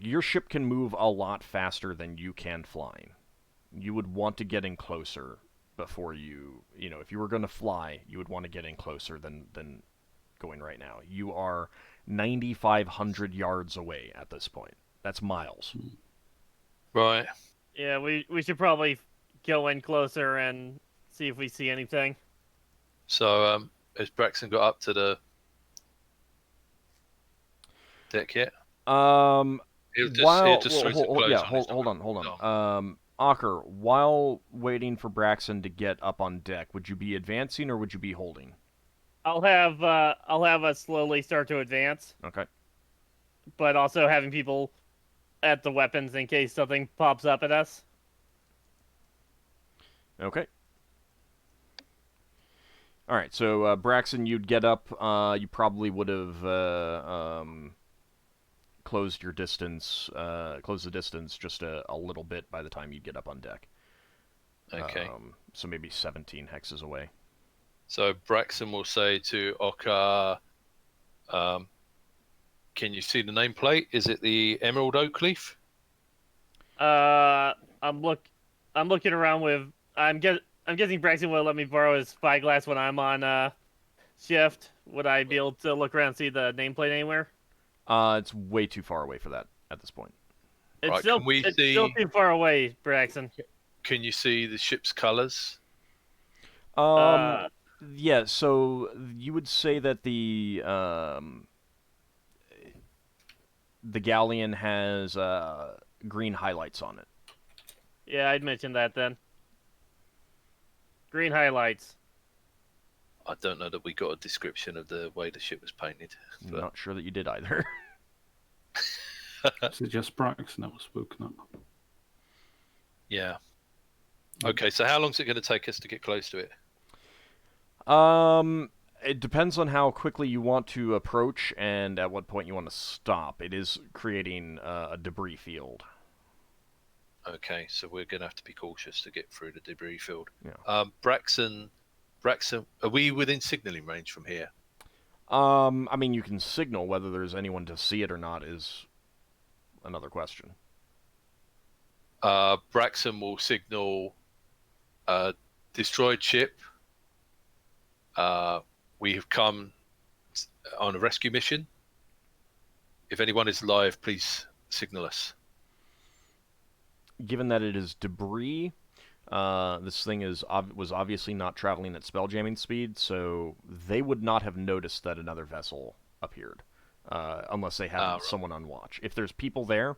your ship can move a lot faster than you can flying. You would want to get in closer before if you were going to fly, you would want to get in closer than going right now. You are 9,500 yards away at this point. That's miles. Right. Yeah, we should probably go in closer and see if we see anything. So, has Braxon got up to the deck yet? He'll just throw some clothes on. Hold on. Ockar, while waiting for Braxon to get up on deck, would you be advancing or would you be holding? I'll have us slowly start to advance, Okay. but also having people at the weapons in case something pops up at us. Okay. All right. So Braxon, you'd get up. You probably would have closed your distance, closed the distance just a little bit by the time you get up on deck. Okay. So maybe 17 hexes away. So Braxon will say to Ockar, can you see the nameplate? Is it the Emerald Oak Leaf? I'm looking around with. I'm guessing Braxton will let me borrow his spyglass when I'm on shift. Would I be able to look around and see the nameplate anywhere? It's way too far away for that at this point. It's Right, still can we it's see- still too far away, Braxton. Can you see the ship's colours? Yeah, so you would say that the galleon has green highlights on it. Yeah, I'd mention that then. Green highlights. I don't know that we got a description of the way the ship was painted. I'm But not sure that you did either. Is it just Braxon that was spoken up? yeah. Okay, so how long is it going to take us to get close to it? It depends on how quickly you want to approach and at what point you want to stop. It is creating a debris field. Okay, so we're going to have to be cautious to get through the debris field. Yeah. Braxon, are we within signaling range from here? I mean, you can signal. Whether there's anyone to see it or not is another question. Braxon will signal destroyed ship. We have come on a rescue mission. If anyone is alive, please signal us. Given that it is debris, this thing was obviously not traveling at spelljamming speed, so they would not have noticed that another vessel appeared, unless they had right. someone on watch. If there's people there,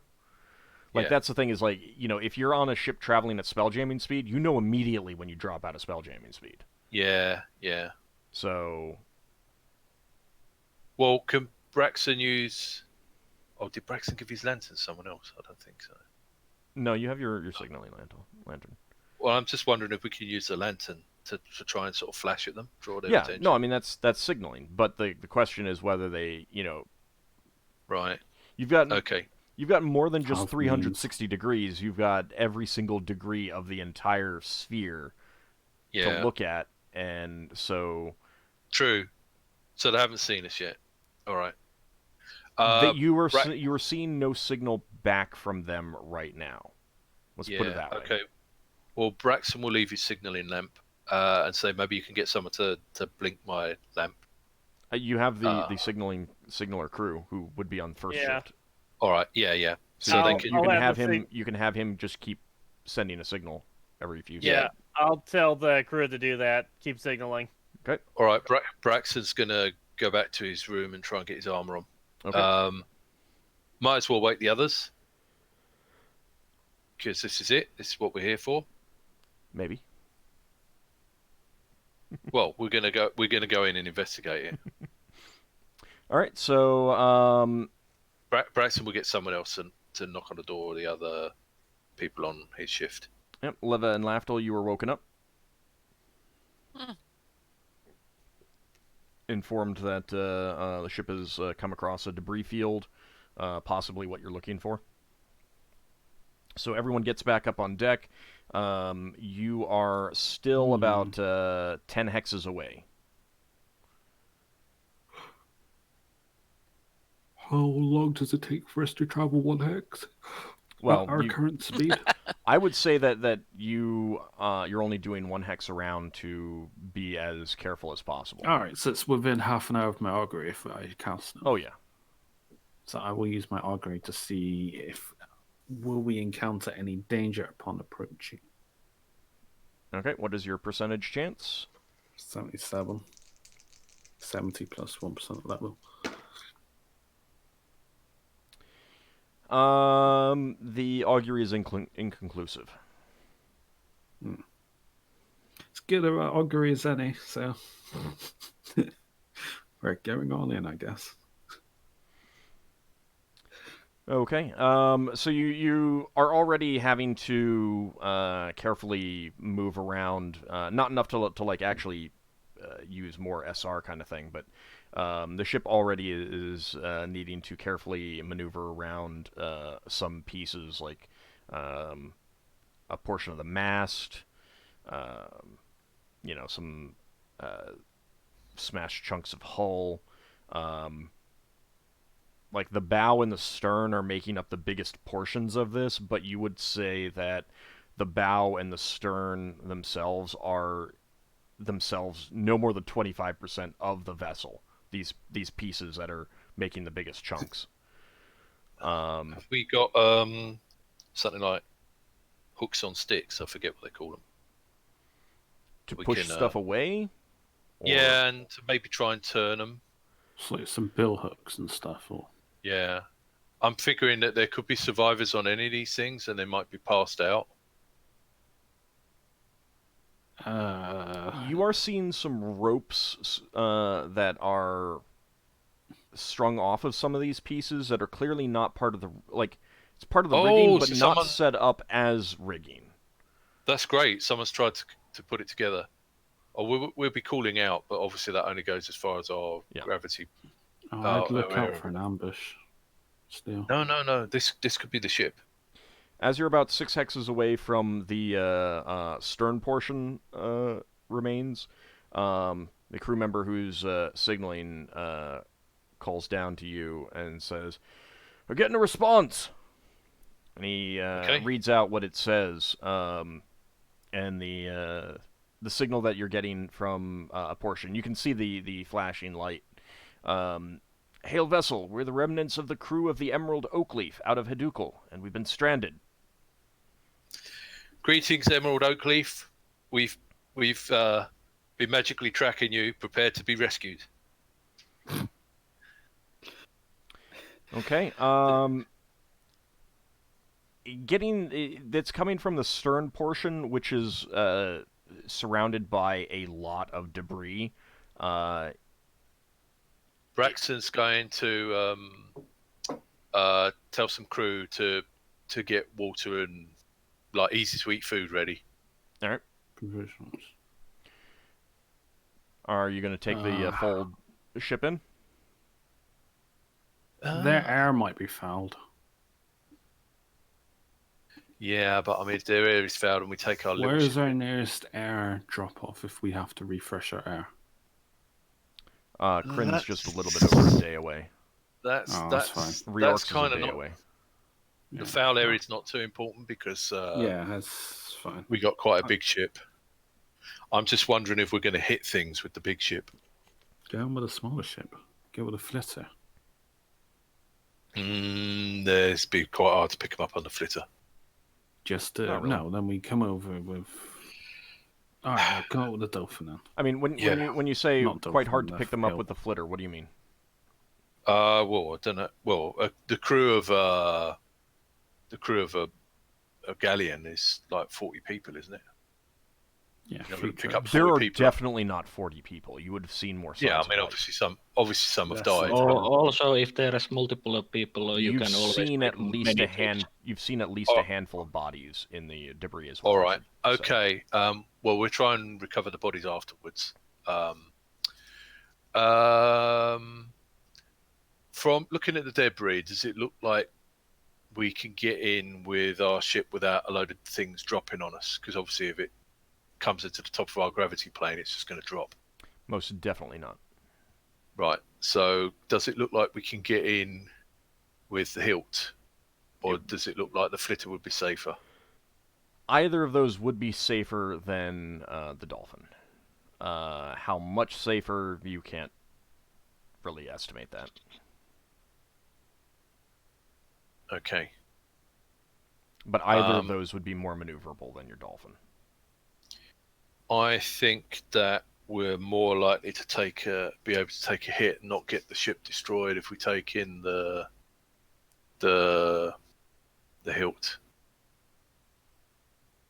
Yeah. that's the thing is, if you're on a ship traveling at spelljamming speed, you know immediately when you drop out of spelljamming speed. Yeah. So, Well, can Braxon use... Oh, did Braxon give his lantern to someone else? I don't think so. no, you have your signaling lantern. Well, I'm just wondering if we can use the lantern to try and sort of flash at them, draw their Yeah, attention. no, I mean that's signaling, but the question is whether they, Right. you've got Okay. You've got more than just Half 360 degrees. You've got every single degree of the entire sphere Yeah. to look at, and so True. So they haven't seen us yet. All right. you were seeing no signal back from them right now. Let's put it that way. Okay. Well, Braxton will leave his signaling lamp and say maybe you can get someone to blink my lamp. You have the signaler crew who would be on first Yeah. shift. All right. Yeah. So I'll- they can. You can I'll have have the him. You can have him just keep sending a signal every few Yeah, seconds. I'll tell the crew to do that. Keep signaling. Okay. All right. Braxton's gonna go back to his room and try and get his armor on. Okay. Might as well wake the others because this is it. This is what we're here for. Maybe. Well, we're gonna go in and investigate it. All right. So, Braxton will get someone else to knock on the door of the other people on his shift. yep, Leva and Lafdul, you were woken up. Informed that the ship has come across a debris field, possibly what you're looking for. So everyone gets back up on deck. You are still about 10 hexes away. How long does it take for us to travel one hex? Well, our current speed. I would say that you're only doing 1 hex around to be as careful as possible. All right, so it's within half an hour of my augury if I cast them. Oh yeah. So I will use my augury to see if will we encounter any danger upon approaching. Okay, what is your percentage chance? 77. 70 plus 1% level. The augury is inconclusive. It's good at augury as any, so we're going on in, I guess. Okay. So you are already having to carefully move around, not enough to like actually use more SR kind of thing, but the ship already is needing to carefully maneuver around some pieces, like a portion of the mast, some smashed chunks of hull. Like the bow and the stern are making up the biggest portions of this, but you would say that the bow and the stern themselves are no more than 25% of the vessel. These pieces that are making the biggest chunks. Have we got something like hooks on sticks? I forget what they call them. To We push can, stuff away? Or... Yeah, and to maybe try and turn them. So like some bill hooks and stuff, or Yeah. I'm figuring that there could be survivors on any of these things and they might be passed out. You are seeing some ropes that are strung off of some of these pieces that are clearly not part of the it's part of the rigging, but so not set up as rigging. That's great. Someone's tried to put it together. Oh, we'll be calling out, but obviously that only goes as far as our gravity. I'd look out for an ambush. Still. No. This could be the ship. As you're about 6 hexes away from the stern portion remains, the crew member who's signaling calls down to you and says, "We're getting a response." And he reads out what it says, and the signal that you're getting from a portion. You can see the flashing light. "Hail vessel, we're the remnants of the crew of the Emerald Oakleaf out of Hadukal, and we've been stranded." Greetings, Emerald Oakleaf. We've been magically tracking you, prepared to be rescued. Okay. That's coming from the stern portion, which is surrounded by a lot of debris. Braxon's going to tell some crew to get water and easy to eat food ready. All right. Provisions. Are you going to take the full ship in? Their air might be fouled. Yeah, but I mean, if their air is fouled and we take our Where is our nearest air drop off if we have to refresh our air? Kryn's just a little bit over a day away. That's fine. Reorx kind is a of day not away. The foul area is not too important because that's fine. we got quite a big ship. I'm just wondering if we're going to hit things with the big ship. Go on with a smaller ship. Go with a flitter. There's be quite hard to pick them up on the flitter. Just really. no. Then we come over with. All right, no, go out with the dolphin then. I mean, when you say Not quite hard to dolphin, pick them up hill. with the flitter, what do you mean? Well, I don't know. Well, the crew of a galleon is like 40 people, isn't it? Yeah, You know, free pick trade. up There 40 are people. definitely not 40 people. You would have seen more. Yeah, signs I mean, of life. obviously some have That's died. Also, if there is multiple people, you You've can always seen make at least many a hand. trips. You've seen at least a handful of bodies in the debris as well. All right. So- Okay. Well, we'll try and recover the bodies afterwards. From looking at the debris, does it look like we can get in with our ship without a load of things dropping on us? Because obviously, if it comes into the top of our gravity plane, it's just going to drop. Most definitely not. Right. So, does it look like we can get in with the hilt? or does it look like the flitter would be safer? Either of those would be safer than the dolphin. How much safer, you can't really estimate that. Okay. But either of those would be more maneuverable than your dolphin. I think that we're more likely to be able to take a hit and not get the ship destroyed if we take in the hilt.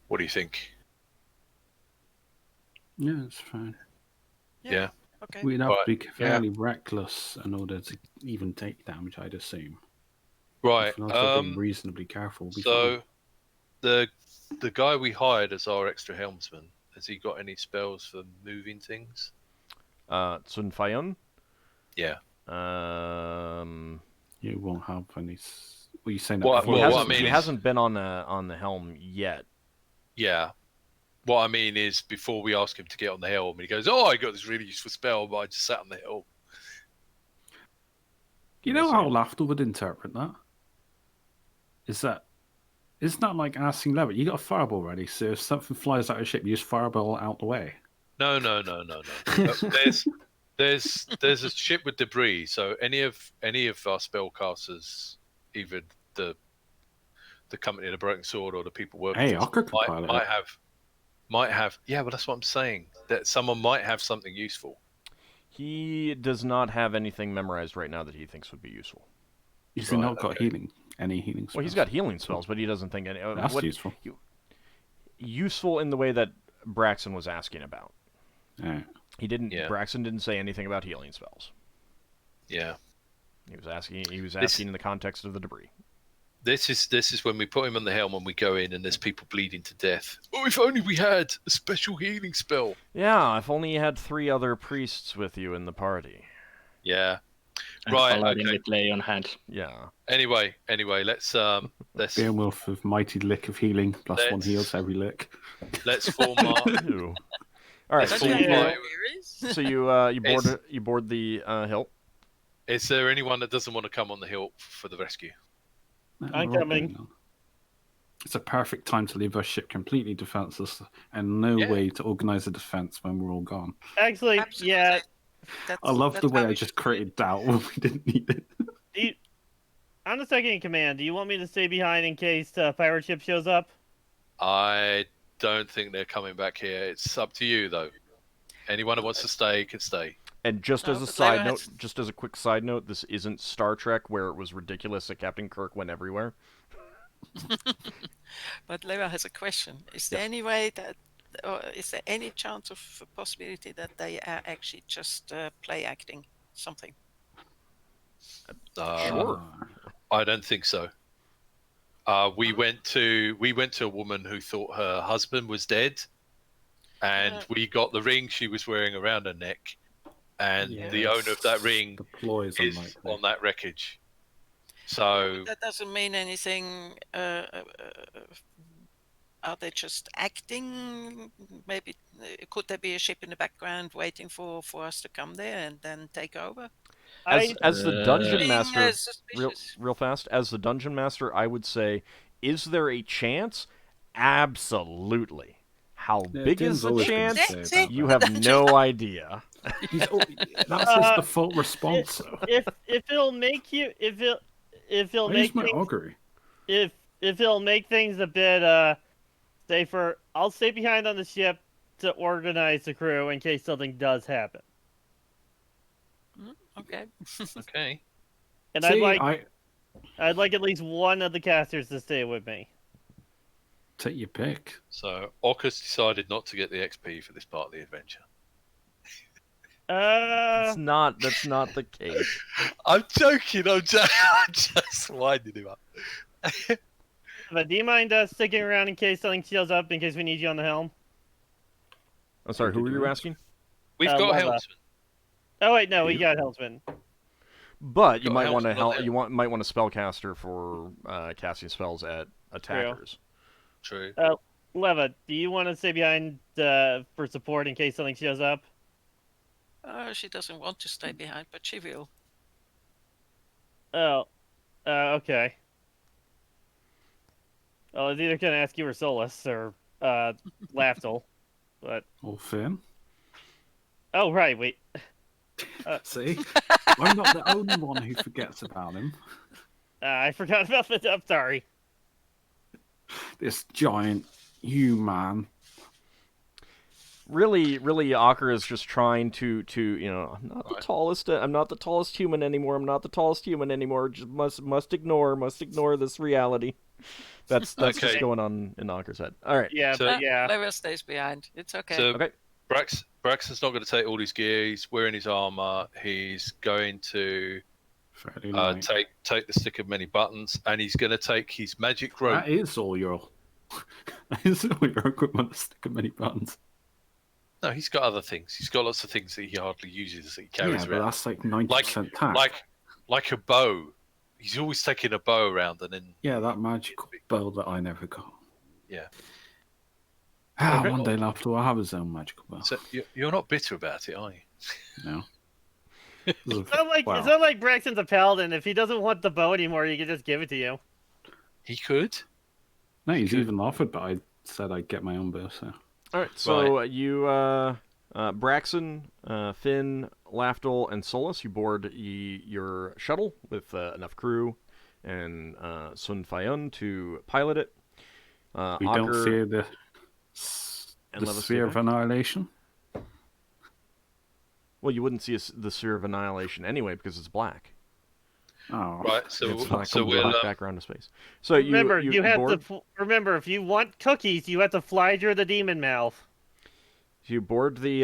What do you think? Yeah, it's fine. Yeah. Okay. We'd have to be Yeah. fairly reckless in order to even take damage, I'd assume. Right. If we're also being reasonably careful. We'll be So fine. the guy we hired as our extra helmsman, has he got any spells for moving things? Sun Fayun? Yeah. You won't have any. Well, you saying that What- before? He what hasn't, I mean he is- hasn't been on the helm yet. Yeah. What I mean is, before we ask him to get on the helm, he goes, "Oh, I got this really useful spell, but I just sat on the helm." You know how Lafdul would interpret that? Isn't that like asking Levitt? You got a fireball ready, so if something flies out of a ship, you just fireball out the way. No. There's a ship with debris, so any of our spellcasters, even the company of the Broken Sword or the people working Hey, for us, Ockar can pilot it. might have. Yeah, well, that's what I'm saying. That someone might have something useful. He does not have anything memorized right now that he thinks would be useful. He's Right, not got okay. any healing spells. Well, he's got healing spells, but he doesn't think any. That's useful. Useful in the way that Braxon was asking about. Yeah. He didn't. Yeah. Braxon didn't say anything about healing spells. Yeah. He was asking in the context of the debris. This is when we put him on the helm and we go in and there's people bleeding to death. Oh, if only we had a special healing spell. Yeah, if only you had 3 other priests with you in the party. Yeah. And Right, paladin okay. with lay on hand. Yeah. Anyway, let's Beowulf with mighty lick of healing, plus 1 Let's- heals every lick. let's form our Ew. All right. Let's So form you, our- so you board the hilt. Is there anyone that doesn't want to come on the hill for the rescue? I'm We're all coming. going on. It's a perfect time to leave our ship completely defenseless and no Yeah. way to organize a defense when we're all gone. Actually, Absolutely. yeah. I love the that's way how I we just should do it. created doubt when we didn't need it. I'm the second in command. Do you want me to stay behind in case the pirate ship shows up? I don't think they're coming back here. It's up to you, though. Anyone who wants to stay can stay. And just No, as a but side Leo note, has- just as a quick side note, this isn't Star Trek where it was ridiculous that Captain Kirk went everywhere. But Leva has a question. Is there any way that, or is there any chance of a possibility that they are actually just play acting something? Sure. I don't think so. We went to a woman who thought her husband was dead, and we got the ring she was wearing around her neck, and the owner of that ring The ploy is is unlikely. on that wreckage. So That doesn't mean anything. Are they just acting? Maybe could there be a ship in the background waiting for us to come there and then take over? As the dungeon Being, master, suspicious. real fast, as the dungeon master, I would say, is there a chance? Absolutely. How Yeah, big Tim's is the always gonna chance? say That's that, it. You but have no idea. that's his default response. though. If it'll make you if it'll I make use my things, augury. if it'll make things a bit safer, I'll stay behind on the ship to organize the crew in case something does happen. Okay. okay. And See, I'd like at least one of the casters to stay with me. take your pick. So Ockar's decided not to get the XP for this part of the adventure. That's not the case. I'm joking. I'm just winding him up. But do you mind sticking around in case something shows up, in case we need you on the helm? I'm sorry, who were you asking? We've got a Lava. helmsman. Oh wait, no, we got helmsman. But you Got might helms want to on there. might want a spellcaster for casting spells at attackers. True. Leva, do you want to stay behind for support in case something shows up? She doesn't want to stay behind, but she will. Oh, okay. Well, I was either gonna ask you or Solas or Lafdul, but Or Finn. oh right, wait. See? I'm not the only one who forgets about him. I forgot about the. I'm sorry. This giant human. Really, Ockar is just trying to I'm not the tallest. I'm not the tallest human anymore. I'm not the tallest human anymore. Just must ignore this reality. That's Okay. just going on in Ockar's head. All right. Yeah, So- but yeah. Level stays behind. It's okay. So Okay. Braxon's not going to take all his gear. He's wearing his armor. He's going to Fairly light. take the stick of many buttons, and he's going to take his magic rope. That is all your. That is all your equipment. A stick of many buttons. No, he's got other things. He's got lots of things that he hardly uses that he carries Yeah, but around. that's like 90% tax. Like a bow. He's always taking a bow around, and then Yeah, that magical bow that I never got. Yeah. Ah, one day Lafdul will have his own magical bow. So you're not bitter about it, are you? No. It's not like Braxton's a paladin. If he doesn't want the bow anymore, he can just give it to you. He could. No, he's even offered, but I said I'd get my own bow, so. All right. So you, Braxon, Finn, Lafdul, and Solas, you board your shuttle with enough crew and Sun Fayun to pilot it. We don't Ockar fear the and sphere of Levalithana. annihilation. Well, you wouldn't see the sphere of annihilation anyway because it's black. Oh, Right, so It's like so a we'll black background of space. So Remember, you you have board, to remember if you want cookies, you have to fly through the demon mouth. you board the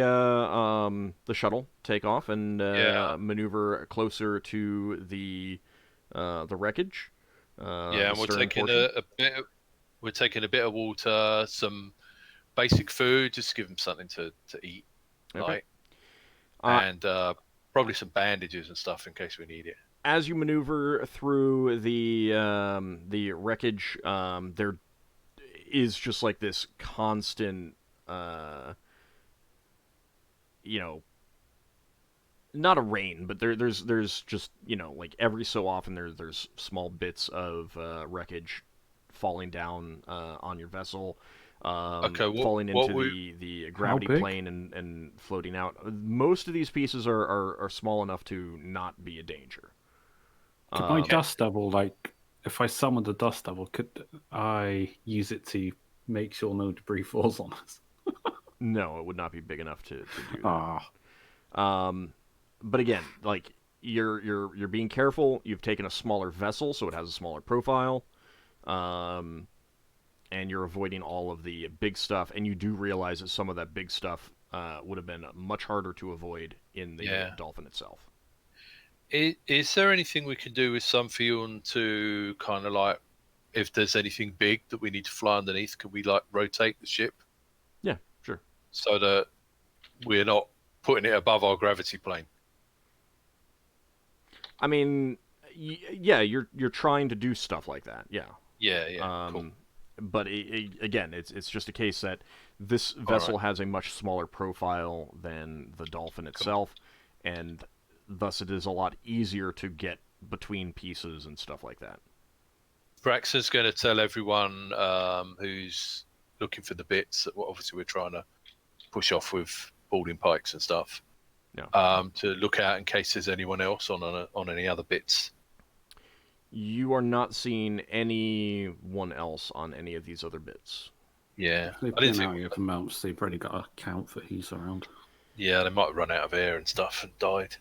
shuttle, take off, and maneuver closer to the wreckage. yeah, and the we're stern taking portion. we're taking a bit of water, some basic food, just give him something to eat, Okay. right? Uh, And probably some bandages and stuff in case we need it. As you maneuver through the wreckage, there is just like this constant, not a rain, but there's just like every so often there's small bits of wreckage falling down on your vessel. Falling what into the gravity big? plane and floating out. Most of these pieces are small enough to not be a danger. Could my dust devil, like, if I summon the dust devil, could I use it to make sure no debris falls on us? No, it would not be big enough to do that. Ah, But again, like you're being careful. You've taken a smaller vessel, so it has a smaller profile, and you're avoiding all of the big stuff. And you do realize that some of that big stuff would have been much harder to avoid in the dolphin itself. Is there anything we can do with Sunfield to kind of like, if there's anything big that we need to fly underneath, can we like rotate the ship Yeah, sure. so that we're not putting it above our gravity plane? I mean, yeah, you're trying to do stuff like that. Yeah. Yeah, cool. But again, it's just a case that this vessel has a much smaller profile than the dolphin itself, and thus it is a lot easier to get between pieces and stuff like that. Braxon's going to tell everyone who's looking for the bits that obviously we're trying to push off with boarding pikes and stuff. Yeah. To look out in case there's anyone else on any other bits. You are not seeing anyone else on any of these other bits. Yeah, they've I didn't been out think. here for months. They've probably got a count that he's around. Yeah, they might have run out of air and stuff and died.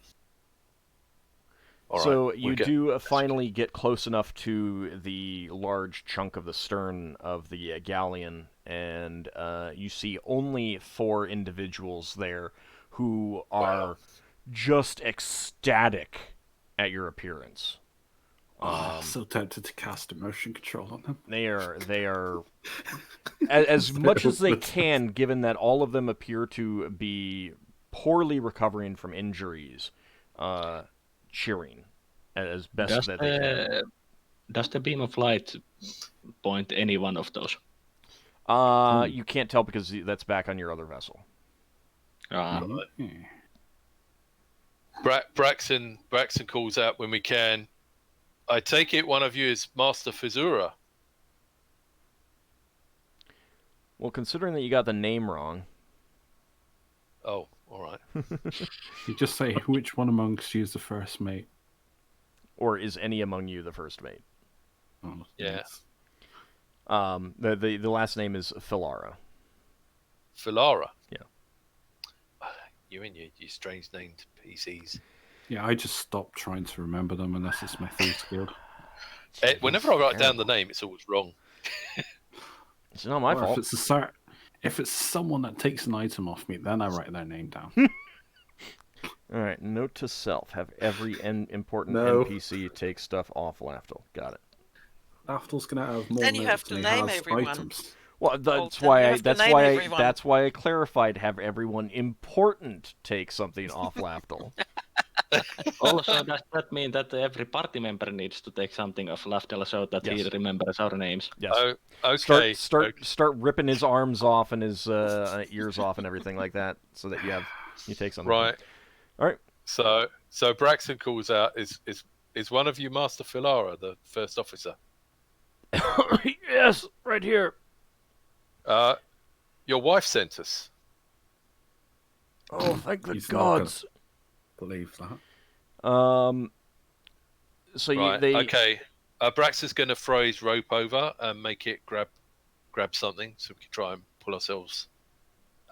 All So right, you do finally get close enough to the large chunk of the stern of the galleon, and you see only 4 individuals there who are just ecstatic at your appearance. So tempted to cast emotion control on them. They are as much as they can, given that all of them appear to be poorly recovering from injuries, cheering as best that they can. Does the beam of light point any one of those? You can't tell because that's back on your other vessel. Braxon calls out when we can. I take it one of you is Master Fizura. Well, considering that you got the name wrong. Oh, all right. You just say which one amongst you is the first mate. Or is any among you the first mate? Oh, Yeah. yes. The last name is Finnel'ar. Finnel'ar. Yeah. You and your strange named PCs. Yeah, I just stopped trying to remember them unless it's my thieves guild. Whenever I write down the name, it's always wrong. It's not my Or fault. if it's someone that takes an item off me, then I write their name down. All right, note to self: have every important No. NPC take stuff off Lafdul. Got it. Lafdul's gonna have more Then you have notes to than he name has everyone. items. Well, Then that's you why have to name everyone. that's why I clarified: have everyone important take something off Lafdul. Also, does that mean that every party member needs to take something off Lafdul so that he Yes. remembers our names? Yes. Oh, okay. Start ripping his arms off and his ears off and everything like that, so that you take something. Right. All right. So Braxon calls out: Is one of you Master Finnel'ar, the first officer? Yes, right here. Your wife sent us. Oh, thank the He's not gods. Believe that. So Right. they Okay. Braxon's going to throw his rope over and make it grab something so we can try and pull ourselves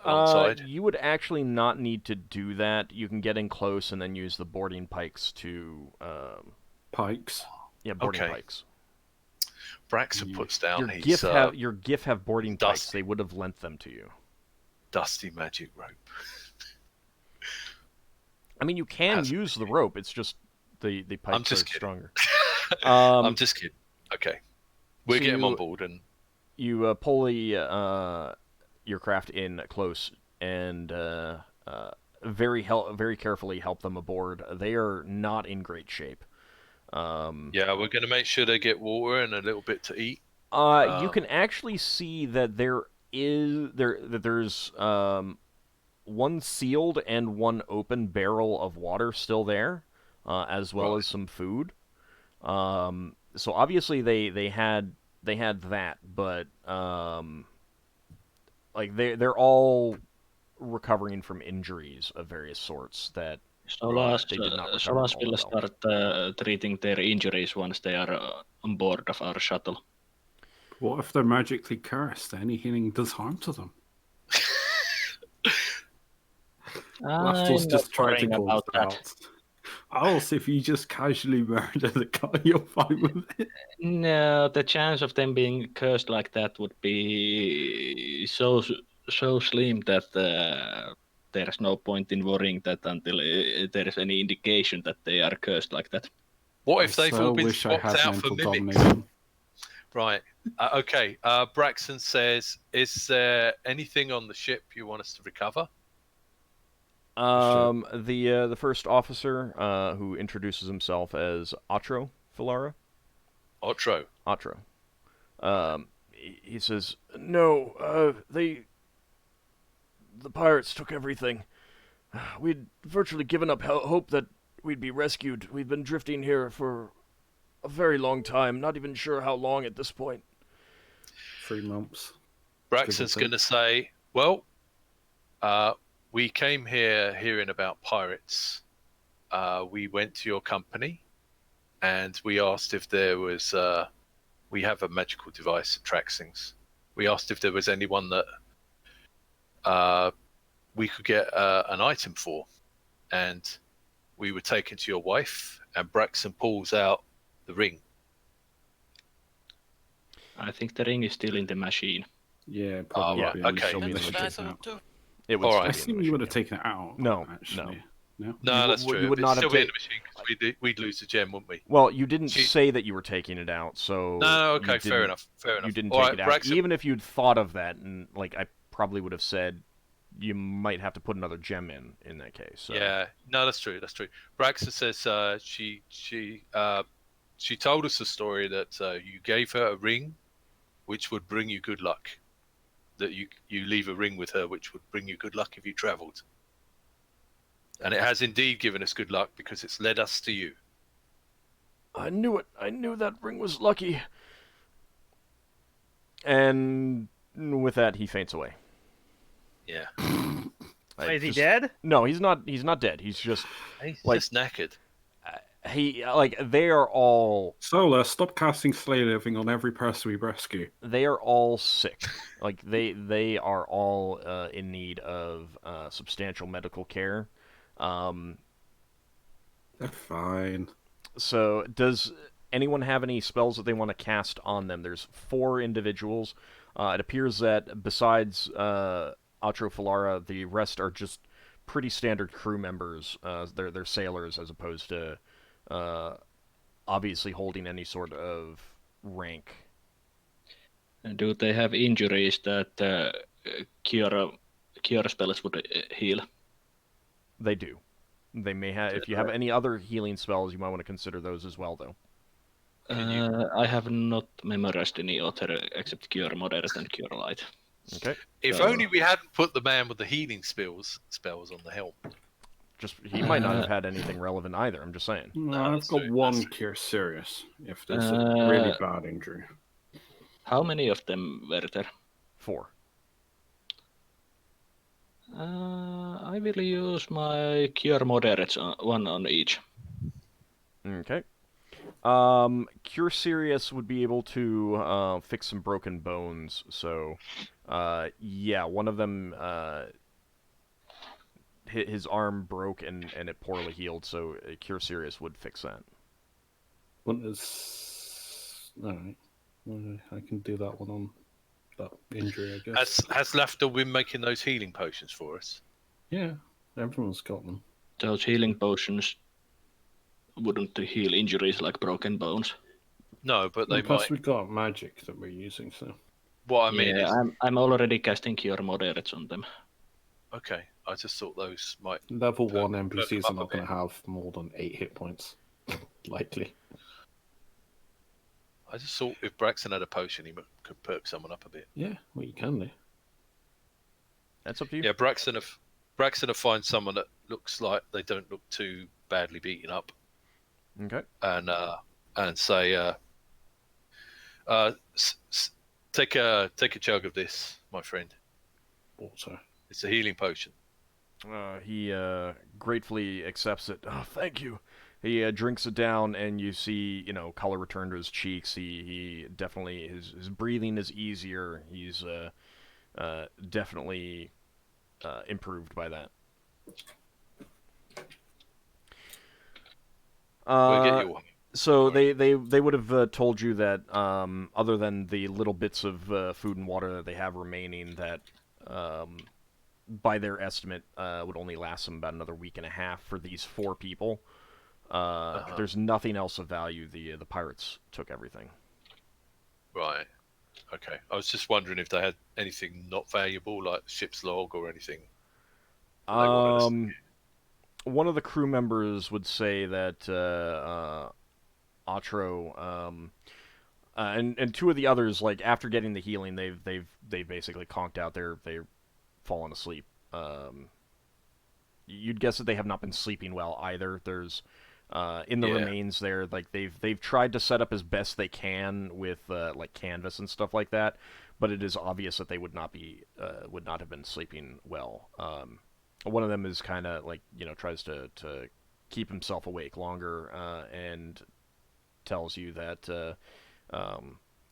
alongside. You would actually not need to do that. You can get in close and then use the boarding pikes to Pikes. yeah, boarding Okay. pikes. Braxon puts down Your his GIF have boarding pikes. dusty. They would have lent them to you. dusty magic rope. I mean, you can use the rope. It's just the pikes I'm just are kidding. stronger. I'm just kidding. Okay. We'll So get him on board and You pull the your craft in close and very carefully help them aboard. They are not in great shape. yeah, we're going to make sure they get water and a little bit to eat. You can actually see that there's one sealed and one open barrel of water still there, as well as some food. So obviously they had that, but like they're all recovering from injuries of various sorts that Solas they did not recover all will well. start treating their injuries once they are on board of our shuttle. What if they're magically cursed? Any healing does harm to them. Lafdul's just trying to call it out. Also, if you just casually murder the guy, you're fine with it. No, the chance of them being cursed like that would be so slim that there's no point in worrying that until there is any indication that they are cursed like that. What if they've all been wish I swapped had out for mental mimics? domination. Right. Okay. Braxon says, "Is there anything on the ship you want us to recover?" The first officer, who introduces himself as Otro Finnel'ar. Otro. He says, "No, the pirates took everything. We'd virtually given up hope that we'd be rescued. We've been drifting here for a very long time, not even sure how long at this point." 3 months. Braxon's going to say, "Well, we came here hearing about pirates. We went to your company, and we asked if there was. We have a magical device that tracks things. We asked if there was anyone that we could get an item for, and we were taken to your wife." And Braxon pulls out the ring. I think the ring is still in the machine. Yeah, probably. right, Yeah, okay. Show me That's the what I taken thought out. too. It would All still right. I be in the assume you machine, would have yeah. taken it out. No, actually. No. No, that's you true. would It'd not have still be in ta- the machine because we'd lose the gem, wouldn't we? Well, you didn't She- say that you were taking it out, so No, you okay, fair didn't- enough. Fair enough. You didn't All take right, it out. Braxon, Even if you'd thought of that, and like I probably would have said, you might have to put another gem in that case. So. Yeah, no, that's true. That's true. Braxon says she told us a story that you gave her a ring, which would bring you good luck. That you leave a ring with her, which would bring you good luck if you travelled. And it has indeed given us good luck because it's led us to you. I knew it. I knew that ring was lucky. And With that, he faints away. Yeah. Is he dead? No, he's not. He's not dead. He's just He's like just knackered. they are all Solas, stop casting Slay Living on every person we rescue. they are all sick. Like they are all in need of substantial medical care. They're fine. So does anyone have any spells that they want to cast on them? There's 4 individuals. It appears that besides Finnel'ar, the rest are just pretty standard crew members. They're sailors as opposed to obviously holding any sort of rank. Do they have injuries that cure spells would heal? They do. They may have. If you have any other healing spells, you might want to consider those as well, though. I have not memorized any other except Cure Moderate and Cure Light. Okay. If only we hadn't put the man with the healing spells on the helm. Just he might not have had anything relevant either. I'm just saying. No, I've that's got true, one that's true. Cure Serious, if there's a really bad injury. How many of them were there? 4. I will use my Cure Moderates, one on each. Okay. Cure Serious would be able to fix some broken bones. So, yeah, one of them his arm broke and it poorly healed. So Cure Serious would fix that. One is alright. I can do that one on that injury, I guess. Has Lafdul been making those healing potions for us? Yeah, everyone's got them. Those healing potions wouldn't heal injuries like broken bones. No, but they Plus, might. we've got magic that we're using, so. What I mean is, I'm already casting Cure Moderates on them. okay. I just thought those might. Level 1 perk NPCs up are a not going bit. to have more than 8 hit points. Likely. I just thought if Braxon had a potion, he could perk someone up a bit. Yeah, well, you can do. That's up to you. Yeah, Braxon will find someone that looks like they don't look too badly beaten up, Okay. and say, take a chug of this, my friend. Water. It's a healing potion. He gratefully accepts it. Oh, thank you. He drinks it down, and you see, color return to his cheeks. He definitely his breathing is easier. He's definitely improved by that. We'll get you. So they would have told you that other than the little bits of food and water that they have remaining, that by their estimate would only last them about another week and a half for these 4 people. There's nothing else of value. The pirates took everything. Right. Okay. I was just wondering if they had anything not valuable, like ship's log or anything. One of the crew members would say that Atro, and 2 of the others, like after getting the healing, they've basically conked out. They're fallen asleep. You'd guess that they have not been sleeping well either. There's in the remains there, like they've tried to set up as best they can with like canvas and stuff like that, but it is obvious that they would not have been sleeping well. One of them is kind of like tries to keep himself awake longer and tells you that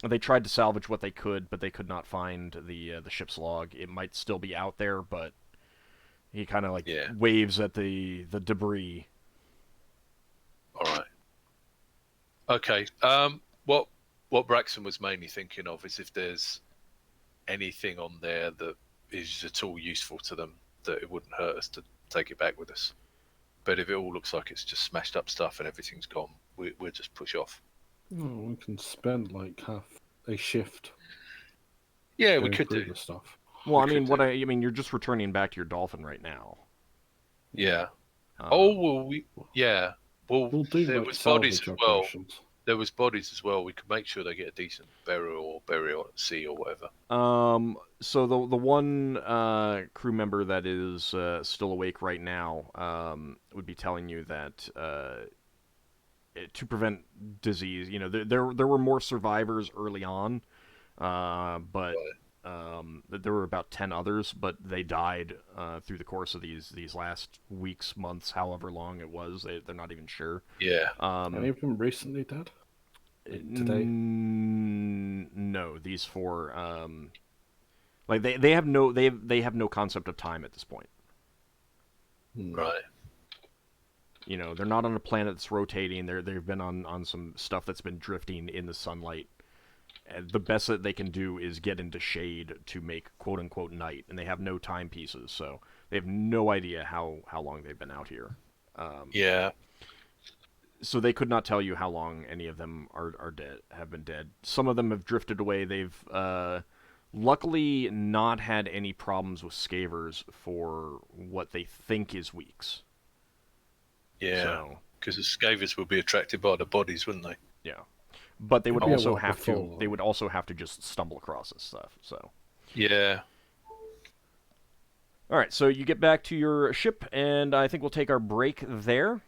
they tried to salvage what they could, but they could not find the ship's log. It might still be out there, but he kind of like waves at the debris. All right. Okay. What Braxon was mainly thinking of is if there's anything on there that is at all useful to them, that it wouldn't hurt us to take it back with us. But if it all looks like it's just smashed up stuff and everything's gone, we'll just push off. Oh, we can spend like half a shift. Yeah, we going could through do. the stuff. Well, I mean, you're just returning back to your dolphin right now. Yeah. Well, We'll do there like was bodies salvage as well. operations. There was bodies as well. We could make sure they get a decent burial at sea or whatever. So the one crew member that is still awake right now would be telling you that to prevent disease, there were more survivors early on, but that there were about 10 others, but they died through the course of these last weeks, months, however long it was. They're not even sure. Yeah. Any of them recently dead? Like today? No, these four. Like they have no concept of time at this point. Right. You know, they're not on a planet that's rotating. They've been on some stuff that's been drifting in the sunlight. And the best that they can do is get into shade to make quote unquote night, and they have no timepieces, so they have no idea how long they've been out here. Yeah. So they could not tell you how long any of them are dead, have been dead. Some of them have drifted away. They've luckily not had any problems with scavers for what they think is weeks. Yeah. Because the scavers would be attracted by the bodies, wouldn't they? Yeah. But they would Could be a also lot have to. before. They would also have to just stumble across this stuff. So. Yeah. All right. So you get back to your ship, and I think we'll take our break there.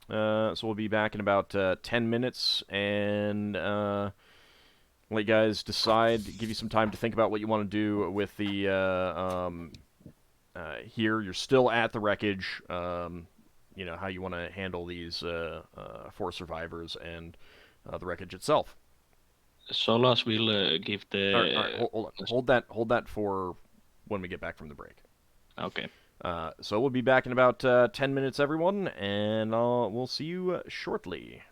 So we'll be back in about 10 minutes, and let you guys decide. Give you some time to think about what you want to do with the here. You're still at the wreckage. You know how you want to handle these 4 survivors and the wreckage itself. Solas will give the. All right, hold on. Hold that for when we get back from the break. Okay. So we'll be back in about 10 minutes, everyone, and we'll see you shortly.